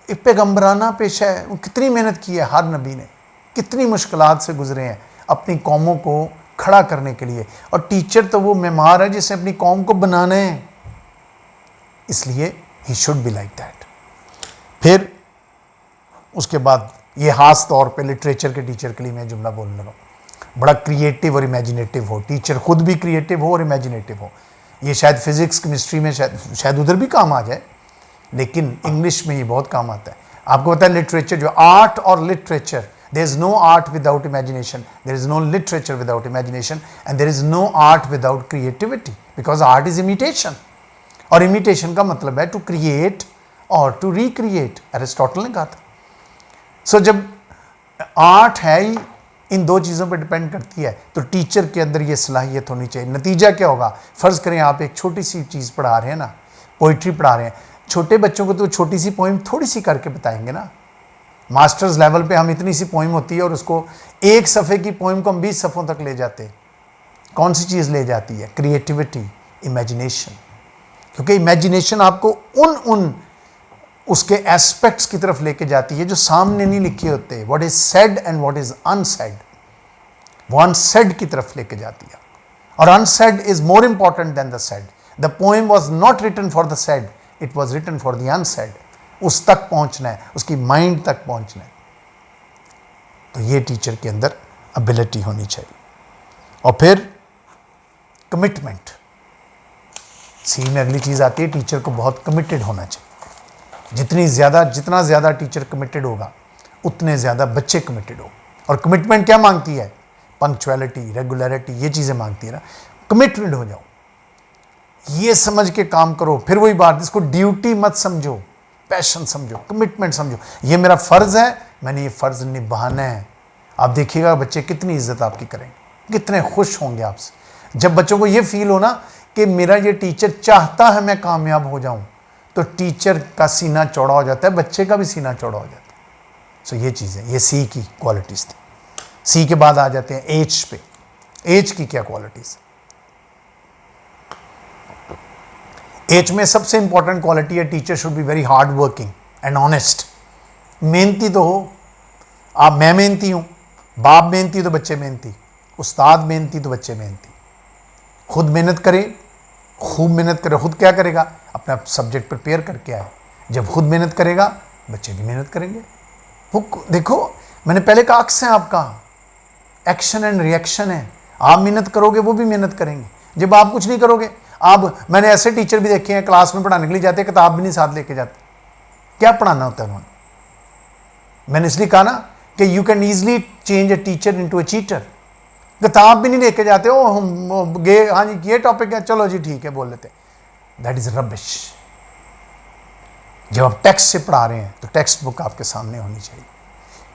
Speaker 1: पैगंबराना पेशा है. कितनी मेहनत की है हर नबी ने, कितनी मुश्किलात से गुजरे हैं अपनी कौमों को खड़ा करने के लिए. और टीचर तो वो मेमार है जिसने अपनी कौम को बनाना है, इसलिए ही शुड बी लाइक दैट. फिर उसके बाद ये खास तौर पे लिटरेचर के टीचर के लिए मैं जुमला बोलने लगा, बड़ा क्रिएटिव और इमेजिनेटिव हो. टीचर खुद भी क्रिएटिव हो और इमेजिनेटिव हो. ये शायद फिजिक्स केमिस्ट्री में शायद उधर भी काम आ जाए, लेकिन इंग्लिश में ये बहुत काम आता है. आपको पता है लिटरेचर जो आर्ट और literature, there is no art without imagination, there is no literature without imagination, and there is no art without creativity, because art is imitation. और इमिटेशन का मतलब है टू क्रिएट और टू रिक्रिएट. एरिस्टोटल ने कहा था. सो जब आर्ट है ही इन दो चीज़ों पर डिपेंड करती है, तो टीचर के अंदर ये सलाहियत होनी चाहिए. नतीजा क्या होगा? फ़र्ज़ करें आप एक छोटी सी चीज़ पढ़ा रहे हैं ना, पोइट्री पढ़ा रहे हैं. छोटे बच्चों को तो छोटी सी पोइम थोड़ी सी करके बताएंगे ना. मास्टर्स लेवल पे हम इतनी सी पोइम होती है और उसको एक सफ़े की पोइम को हम 20 सफ़ों तक ले जाते हैं. कौन सी चीज़ ले जाती है? Creativity, imagination. क्योंकि इमेजिनेशन आपको उन उसके एस्पेक्ट्स की तरफ लेके जाती है जो सामने नहीं लिखे होते, what is said and what is unsaid, वो अनसेड की तरफ लेके जाती है। और unsaid is more important than the said. The poem was not written for the said, it was written for the unsaid. उस तक पहुंचना है, उसकी माइंड तक पहुंचना है। तो ये टीचर के अंदर एबिलिटी होनी चाहिए। और फिर कमिटमेंट, सी में अगली चीज आती है, टीचर को बहुत कमिटेड होना चाहिए। जितना ज्यादा टीचर कमिटेड होगा उतने ज्यादा बच्चे कमिटेड हो। और कमिटमेंट क्या मांगती है? पंक्चुअलिटी, रेगुलरिटी, ये चीजें मांगती है ना। कमिटेड हो जाओ, ये समझ के काम करो। फिर वही बात, इसको ड्यूटी मत समझो, पैशन समझो, कमिटमेंट समझो। ये मेरा फर्ज है, मैंने ये फर्ज निभाना है। आप देखिएगा बच्चे कितनी इज्जत आपकी करेंगे, कितने खुश होंगे आपसे। जब बच्चों को ये फील हो ना कि मेरा ये टीचर चाहता है मैं कामयाब हो जाऊं, तो टीचर का सीना चौड़ा हो जाता है, बच्चे का भी सीना चौड़ा हो जाता है। सो ये चीज़ें, ये सी की क्वालिटीज़ थी। सी के बाद आ जाते हैं एज पे। एज की क्या क्वालिटीज़? एज में सबसे इंपॉर्टेंट क्वालिटी है, teacher should be very hard working and honest. मेहनती तो हो आप, मैं मेहनती हूँ, बाप मेहनती तो बच्चे मेहनती, उस्ताद मेहनती तो बच्चे मेहनती। खुद मेहनत करे, खूब मेहनत करे। खुद क्या करेगा? अपना सब्जेक्ट प्रिपेयर करके आए। जब खुद मेहनत करेगा बच्चे भी मेहनत करेंगे। वो देखो, मैंने पहले कहा अक्स है आपका, एक्शन एंड रिएक्शन है। आप मेहनत करोगे वो भी मेहनत करेंगे। जब आप कुछ नहीं करोगे, आप, मैंने ऐसे टीचर भी देखे हैं क्लास में पढ़ाने के लिए जाते, किताब भी नहीं साथ लेके जाते। क्या पढ़ाना होता है उन्होंने? मैंने इसलिए कहा ना कि you can easily change a teacher into a cheater. किताब भी नहीं लेके जाते, ओ हम गए, हाँ जी ये टॉपिक है, चलो जी ठीक है बोल लेते। That is rubbish. जब आप टेक्स्ट से पढ़ा रहे हैं तो टेक्स्ट बुक आपके सामने होनी चाहिए।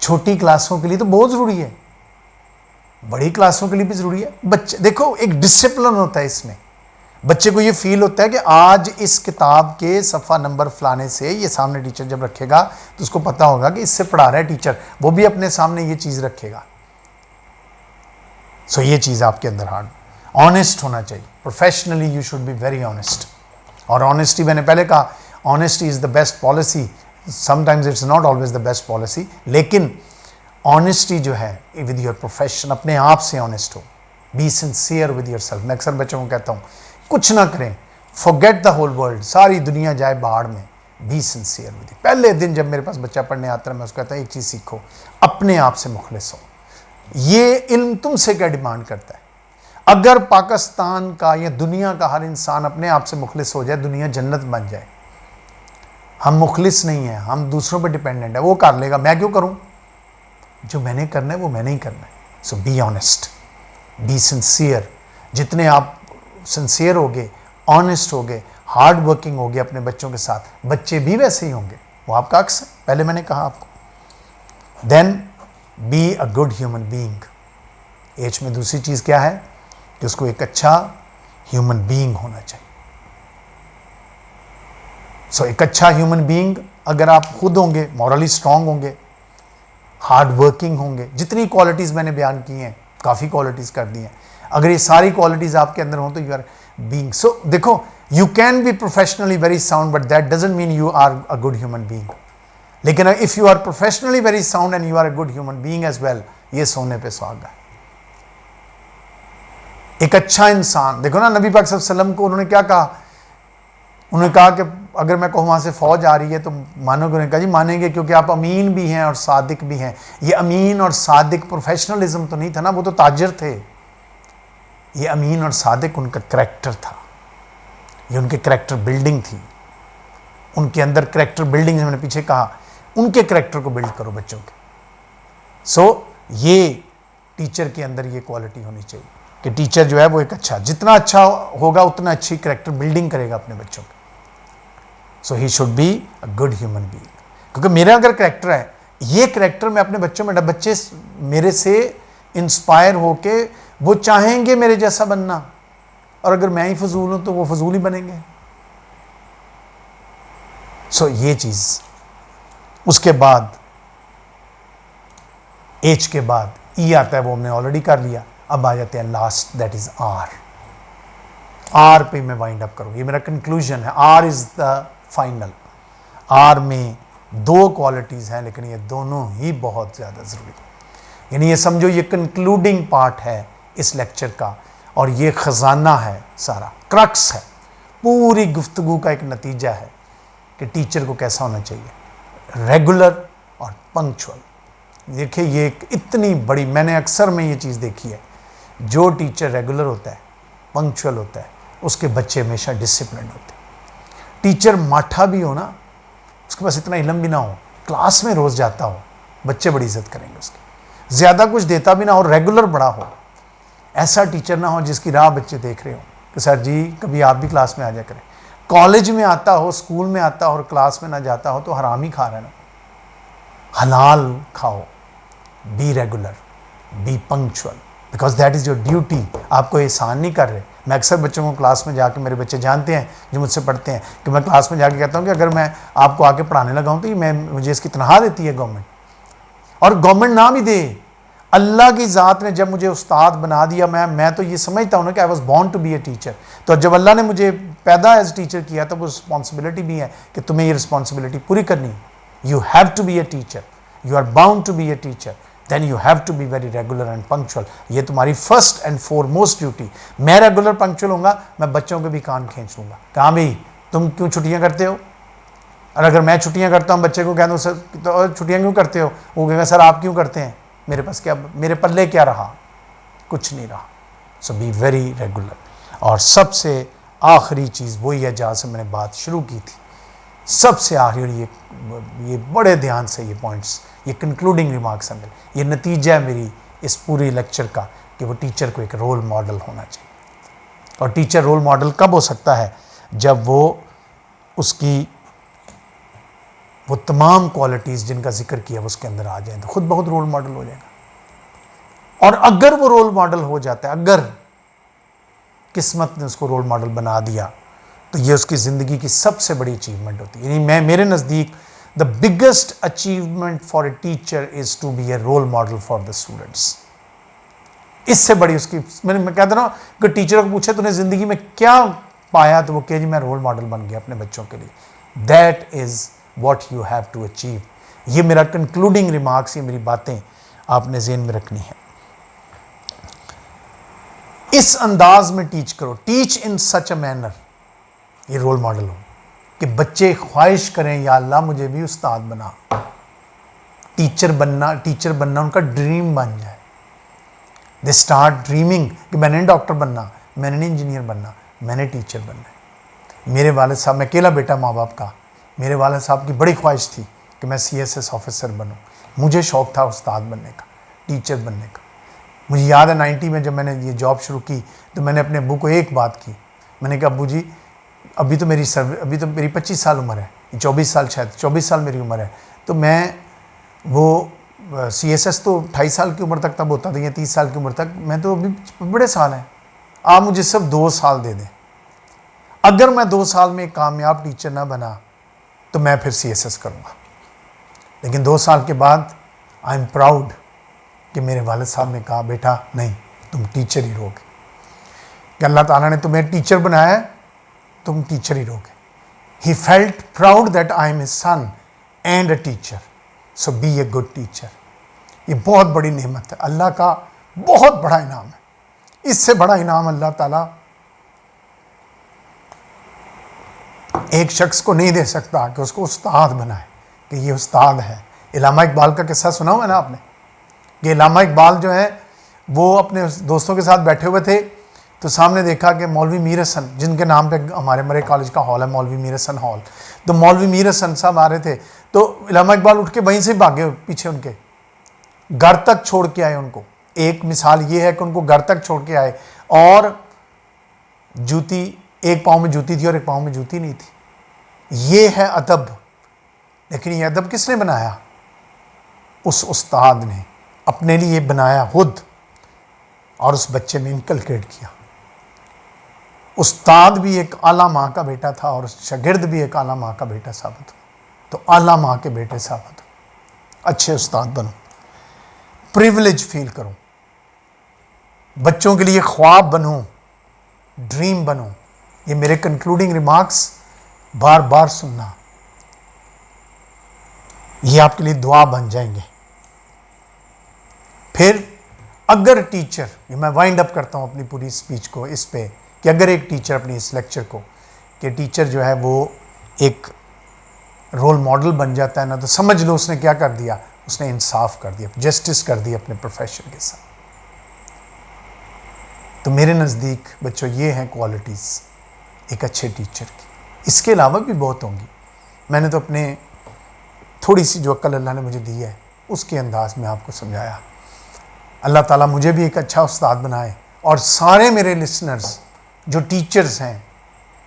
Speaker 1: छोटी क्लासों के लिए तो बहुत जरूरी है, बड़ी क्लासों के लिए भी जरूरी है। बच्चे देखो, एक डिसिप्लिन होता है इसमें। बच्चे को ये फील होता है कि आज इस किताब के सफ़ा नंबर फलाने से, ये सामने टीचर जब रखेगा तो उसको पता होगा कि इससे पढ़ा रहा है टीचर, वो भी अपने सामने ये चीज़ रखेगा। सो ये चीज़ आपके अंदर हार्ड, ऑनेस्ट होना चाहिए। Professionally you should be very honest. और ऑनेस्टी, मैंने पहले कहा, honesty is the best policy. Sometimes it's not always the best policy, लेकिन ऑनेस्टी जो है विद योर प्रोफेशन, अपने आप से ऑनेस्ट हो। Be sincere with your self. मैं अक्सर बच्चों को कहता हूँ, कुछ ना करें, फॉरगेट द होल वर्ल्ड, सारी दुनिया जाए बाहर में, बी सिंसियर विद। पहले दिन जब मेरे पास बच्चा पढ़ने आता है, मैं उसको कहता हूँ एक चीज़ सीखो, अपने आप से मुखलिस हो। ये इल्म तुमसे क्या डिमांड करता है? अगर पाकिस्तान का या दुनिया का हर इंसान अपने आप से मुखलिस हो जाए, दुनिया जन्नत बन जाए। हम मुखलिस नहीं है, हम दूसरों पर डिपेंडेंट है। वो कर लेगा, मैं क्यों करूं? जो मैंने करना है वो मैंने ही करना है। सो बी ऑनेस्ट, बी सिंसियर। जितने आप सिंसियर होगे, ऑनेस्ट होगे, हार्ड वर्किंग होगे अपने बच्चों के साथ, बच्चे भी वैसे ही होंगे। वो आपका अक्स है, पहले मैंने कहा आपको। Then be a good human being. H में दूसरी चीज़ क्या है कि उसको एक अच्छा ह्यूमन बीइंग होना चाहिए। सो एक अच्छा ह्यूमन बीइंग अगर आप खुद होंगे, मॉरली स्ट्रांग होंगे, हार्ड वर्किंग होंगे, जितनी क्वालिटीज़ मैंने बयान की हैं, काफ़ी क्वालिटीज़ कर दी हैं, अगर ये सारी क्वालिटीज़ आपके अंदर हों तो यू आर बीइंग। सो देखो, you can be professionally very sound, but that doesn't mean you are a good human being. लेकिन if you are professionally very sound and you are a good human being as well, ये सोने पे सुहागा है। एक अच्छा इंसान, देखो ना, नबी पाक सल्लल्लाहु अलैहि वसल्लम को उन्होंने क्या कहा? उन्होंने कहा कि अगर मैं कहूँ वहाँ से फ़ौज आ रही है तो मानोगे? उन्होंने कहा जी मानेंगे, क्योंकि आप अमीन भी हैं और सादिक भी हैं। ये अमीन और सादिक प्रोफेशनलिज्म तो नहीं था ना, वो तो ताजिर थे। ये अमीन और सादिक उनका करैक्टर था, ये उनके करैक्टर बिल्डिंग थी। उनके अंदर करैक्टर बिल्डिंग, मैंने पीछे कहा, उनके करैक्टर को बिल्ड करो बच्चों के। सो ये टीचर के अंदर ये क्वालिटी होनी चाहिए कि टीचर जो है वो एक अच्छा, जितना अच्छा होगा उतना अच्छी करैक्टर बिल्डिंग करेगा अपने बच्चों की। So he should be a good human being. क्योंकि मेरा अगर करैक्टर है, ये करैक्टर मैं अपने बच्चों में, बच्चे मेरे से इंस्पायर होके वो चाहेंगे मेरे जैसा बनना, और अगर मैं ही फजूल हूं तो वो फजूल ही बनेंगे। सो ये चीज। उसके बाद एज के बाद ई आता है, वो हमने ऑलरेडी कर लिया। अब आ जाते हैं last, that is R. R पे मैं वाइंड अप करूँ, ये मेरा कंक्लूजन है। R is the final.
Speaker 2: R में 2 क्वालिटीज़ हैं, लेकिन ये दोनों ही बहुत ज़्यादा ज़रूरी है। यानी ये समझो ये कंक्लूडिंग पार्ट है इस लेक्चर का, और ये ख़जाना है, सारा क्रक्स है, पूरी गुफ्तगू का एक नतीजा है कि टीचर को कैसा होना चाहिए, रेगुलर और पंक्चुअल। देखिए ये एक इतनी बड़ी, मैंने अक्सर में ये चीज़ देखी है, जो टीचर रेगुलर होता है, पंक्चुअल होता है, उसके बच्चे हमेशा डिसिप्लिन होते हैं। टीचर माठा भी हो ना, उसके पास इतना इल्म भी ना हो, क्लास में रोज़ जाता हो, बच्चे बड़ी इज्जत करेंगे उसकी। ज़्यादा कुछ देता भी ना हो, रेगुलर बड़ा हो, ऐसा टीचर ना हो जिसकी राह बच्चे देख रहे हो कि सर जी कभी आप भी क्लास में आ जा करें। कॉलेज में आता हो, स्कूल में आता हो और क्लास में ना जाता हो तो हराम ही खा रहा है ना। हलाल खाओ, be regular, B punctual, because that is your duty. आपको एहसान नहीं कर रहे। मैं अक्सर बच्चों को क्लास में जाके, मेरे बच्चे जानते हैं जो मुझसे पढ़ते हैं, कि मैं क्लास में जाके कहता हूँ कि अगर मैं आपको आके पढ़ाने लगा हूँ तो ये मुझे इसकी तनख्वाह देती है गवर्नमेंट, और गवर्नमेंट ना भी दे, अल्लाह की ज़ात ने जब मुझे उस्ताद बना दिया, मैं तो ये समझता हूँ ना कि I was born to be a teacher. तो जब अल्लाह ने मुझे पैदा एज टीचर किया तो वो रिस्पॉन्सिबिलिटी भी है कि तुम्हें ये रिस्पॉन्सिबिलिटी पूरी करनी है। You have to be a teacher, you are bound to be a teacher, then you have to be very regular and punctual. ये तुम्हारी फर्स्ट एंड फोरमोस्ट ड्यूटी। मैं रेगुलर पंक्चुअल होऊंगा, मैं बच्चों के भी कान खींच लूँगा, कहाँ भाई तुम क्यों छुट्टियाँ करते हो? और अगर मैं छुट्टियाँ करता हूँ, बच्चे को कह दूँ सर तो छुट्टियाँ क्यों करते हो, वो कहेगा सर आप क्यों करते हैं, मेरे पास क्या, मेरे पल्ले क्या रहा, कुछ नहीं रहा। सो बी वेरी रेगुलर। और सबसे आखिरी चीज़ वही है जहाँ से मैंने बात शुरू की थी, सबसे आखिरी, ये बड़े ध्यान से ये पॉइंट्स, ये कंक्लूडिंग रिमार्क्स हैं, ये नतीजा है मेरी इस पूरी लेक्चर का, कि वो टीचर को एक रोल मॉडल होना चाहिए। और टीचर रोल मॉडल कब हो सकता है? जब वो तमाम क्वालिटीज़ जिनका जिक्र किया उसके अंदर आ जाए, तो खुद बहुत रोल मॉडल हो जाएगा। और अगर वो रोल मॉडल हो जाता है, अगर किस्मत ने उसको रोल मॉडल बना दिया, तो ये उसकी ज़िंदगी की सबसे बड़ी अचीवमेंट होती है। यानी मेरे नज़दीक the biggest achievement for a teacher is to be a role model for the students. इससे बड़ी उसकी, मैं कहता ना कि टीचर को पूछे तूने ज़िंदगी में क्या पाया, तो वो कहे जी मैं रोल मॉडल बन गया अपने बच्चों के लिए। That is what you have to achieve। ये मेरा कंक्लूडिंग रिमार्क्स, ये मेरी बातें आपने ज़हन में रखनी है। इस अंदाज में टीच करो, teach in such a manner, ये रोल मॉडल हो कि बच्चे ख्वाहिश करें या अल्लाह मुझे भी उस्ताद बना, टीचर बनना उनका ड्रीम बन जाए। दे स्टार्ट ड्रीमिंग कि मैंने डॉक्टर बनना, मैंने इंजीनियर बनना, मैंने टीचर बनना है। मेरे वालिद साहब, मैं अकेला बेटा माँ बाप का, मेरे वालिद साहब की बड़ी ख्वाहिश थी कि मैं CSS ऑफिसर बनूं। मुझे शौक़ था उस्ताद बनने का, टीचर बनने का। मुझे याद है 90 में जब मैंने ये जॉब शुरू की, तो मैंने अपने अब्बू को एक बात की, मैंने कहा अब्बू जी अभी तो मेरी 25 साल उम्र है, 24 साल, शायद 24 साल मेरी उम्र है, तो मैं वो CSS तो 28 साल की उम्र तक तब होता था, या 30 साल की उम्र तक, मैं तो अभी बड़े साल हैं, आप मुझे सिर्फ 2 साल दे दें। अगर मैं 2 साल में एक कामयाब टीचर ना बना तो मैं फिर CSS करूँगा। लेकिन 2 साल के बाद आई एम प्राउड कि मेरे वालिद साहब ने कहा बेटा नहीं, तुम टीचर ही रहोगे, कि अल्लाह ताला ने तुम्हें टीचर बनाया है, तुम टीचर ही रहोगे। He felt proud that I am his son and a teacher, so be a good teacher. ये बहुत बड़ी नेमत है, अल्लाह का बहुत बड़ा इनाम है। इससे बड़ा इनाम अल्लाह ताला एक शख्स को नहीं दे सकता कि उसको उस्ताद बनाए, कि ये उस्ताद है। इलामा इकबाल का किस्सा सुना हुआ है ना आपने, कि इलामा इकबाल जो है वो अपने दोस्तों के साथ बैठे हुए थे, तो सामने देखा कि मौलवी मीर हसन, जिनके नाम पे हमारे मरे कॉलेज का हॉल है, मौलवी मीर हसन हॉल, तो मौलवी मीर हसन साहब आ रहे थे, तो इलामा इकबाल उठ के वहीं से भागे, पीछे उनके घर तक छोड़ के आए उनको। एक मिसाल ये है कि उनको घर तक छोड़ के आए, और जूती, एक पाँव में जूती थी और एक पाँव में जूती नहीं थी। ये है अदब। लेकिन ये अदब किसने बनाया? उस उस्ताद ने अपने लिए बनाया खुद, और उस बच्चे में इनकलकेट किया। उस्ताद भी एक आला माँ का बेटा था और शागिर्द भी एक आला माँ का बेटा साबित हो। तो आला माँ के बेटे साबित हो, अच्छे उस्ताद बनो, प्रिविलेज फील करो, बच्चों के लिए ख्वाब बनो, ड्रीम बनो। ये मेरे कंक्लूडिंग रिमार्क्स बार बार सुनना, ये आपके लिए दुआ बन जाएंगे। फिर अगर टीचर, ये मैं वाइंड अप करता हूँ अपनी पूरी स्पीच को इस पे, कि अगर एक टीचर अपनी इस लेक्चर को, कि टीचर जो है वो एक रोल मॉडल बन जाता है ना, तो समझ लो उसने क्या कर दिया, उसने इंसाफ कर दिया, जस्टिस कर दी अपने प्रोफेशन के साथ। तो मेरे नज़दीक बच्चों ये हैं क्वालिटीज़ एक अच्छे टीचर की। इसके अलावा भी बहुत होंगी, मैंने तो अपने थोड़ी सी जो अक्ल अल्लाह ने मुझे दी है उसके अंदाज में आपको समझाया। अल्लाह ताला मुझे भी एक अच्छा उस्ताद बनाए और सारे मेरे लिसनर्स जो टीचर्स हैं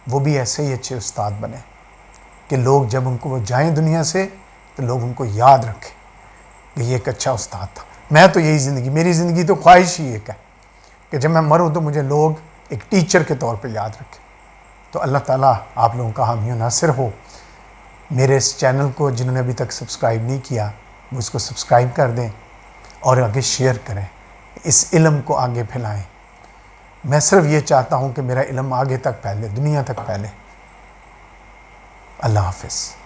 Speaker 2: वो भी ऐसे ही अच्छे उस्ताद बने कि लोग जब उनको वो जाएं दुनिया से तो लोग उनको याद रखें कि ये एक अच्छा उस्ताद था। मैं तो यही ज़िंदगी, मेरी ज़िंदगी तो ख्वाहिश ही एक है कि जब मैं मरूं तो मुझे लोग एक टीचर के तौर पे याद रखें। तो अल्लाह ताला आप लोगों का हामी नासिर हो। मेरे इस चैनल को जिन्होंने अभी तक सब्सक्राइब नहीं किया वो इसको सब्सक्राइब कर दें और आगे शेयर करें, इस इल्म को आगे फैलाएं। मैं सिर्फ ये चाहता हूँ कि मेरा इल्म आगे तक फैले, दुनिया तक फैले। अल्लाह हाफ़िज़।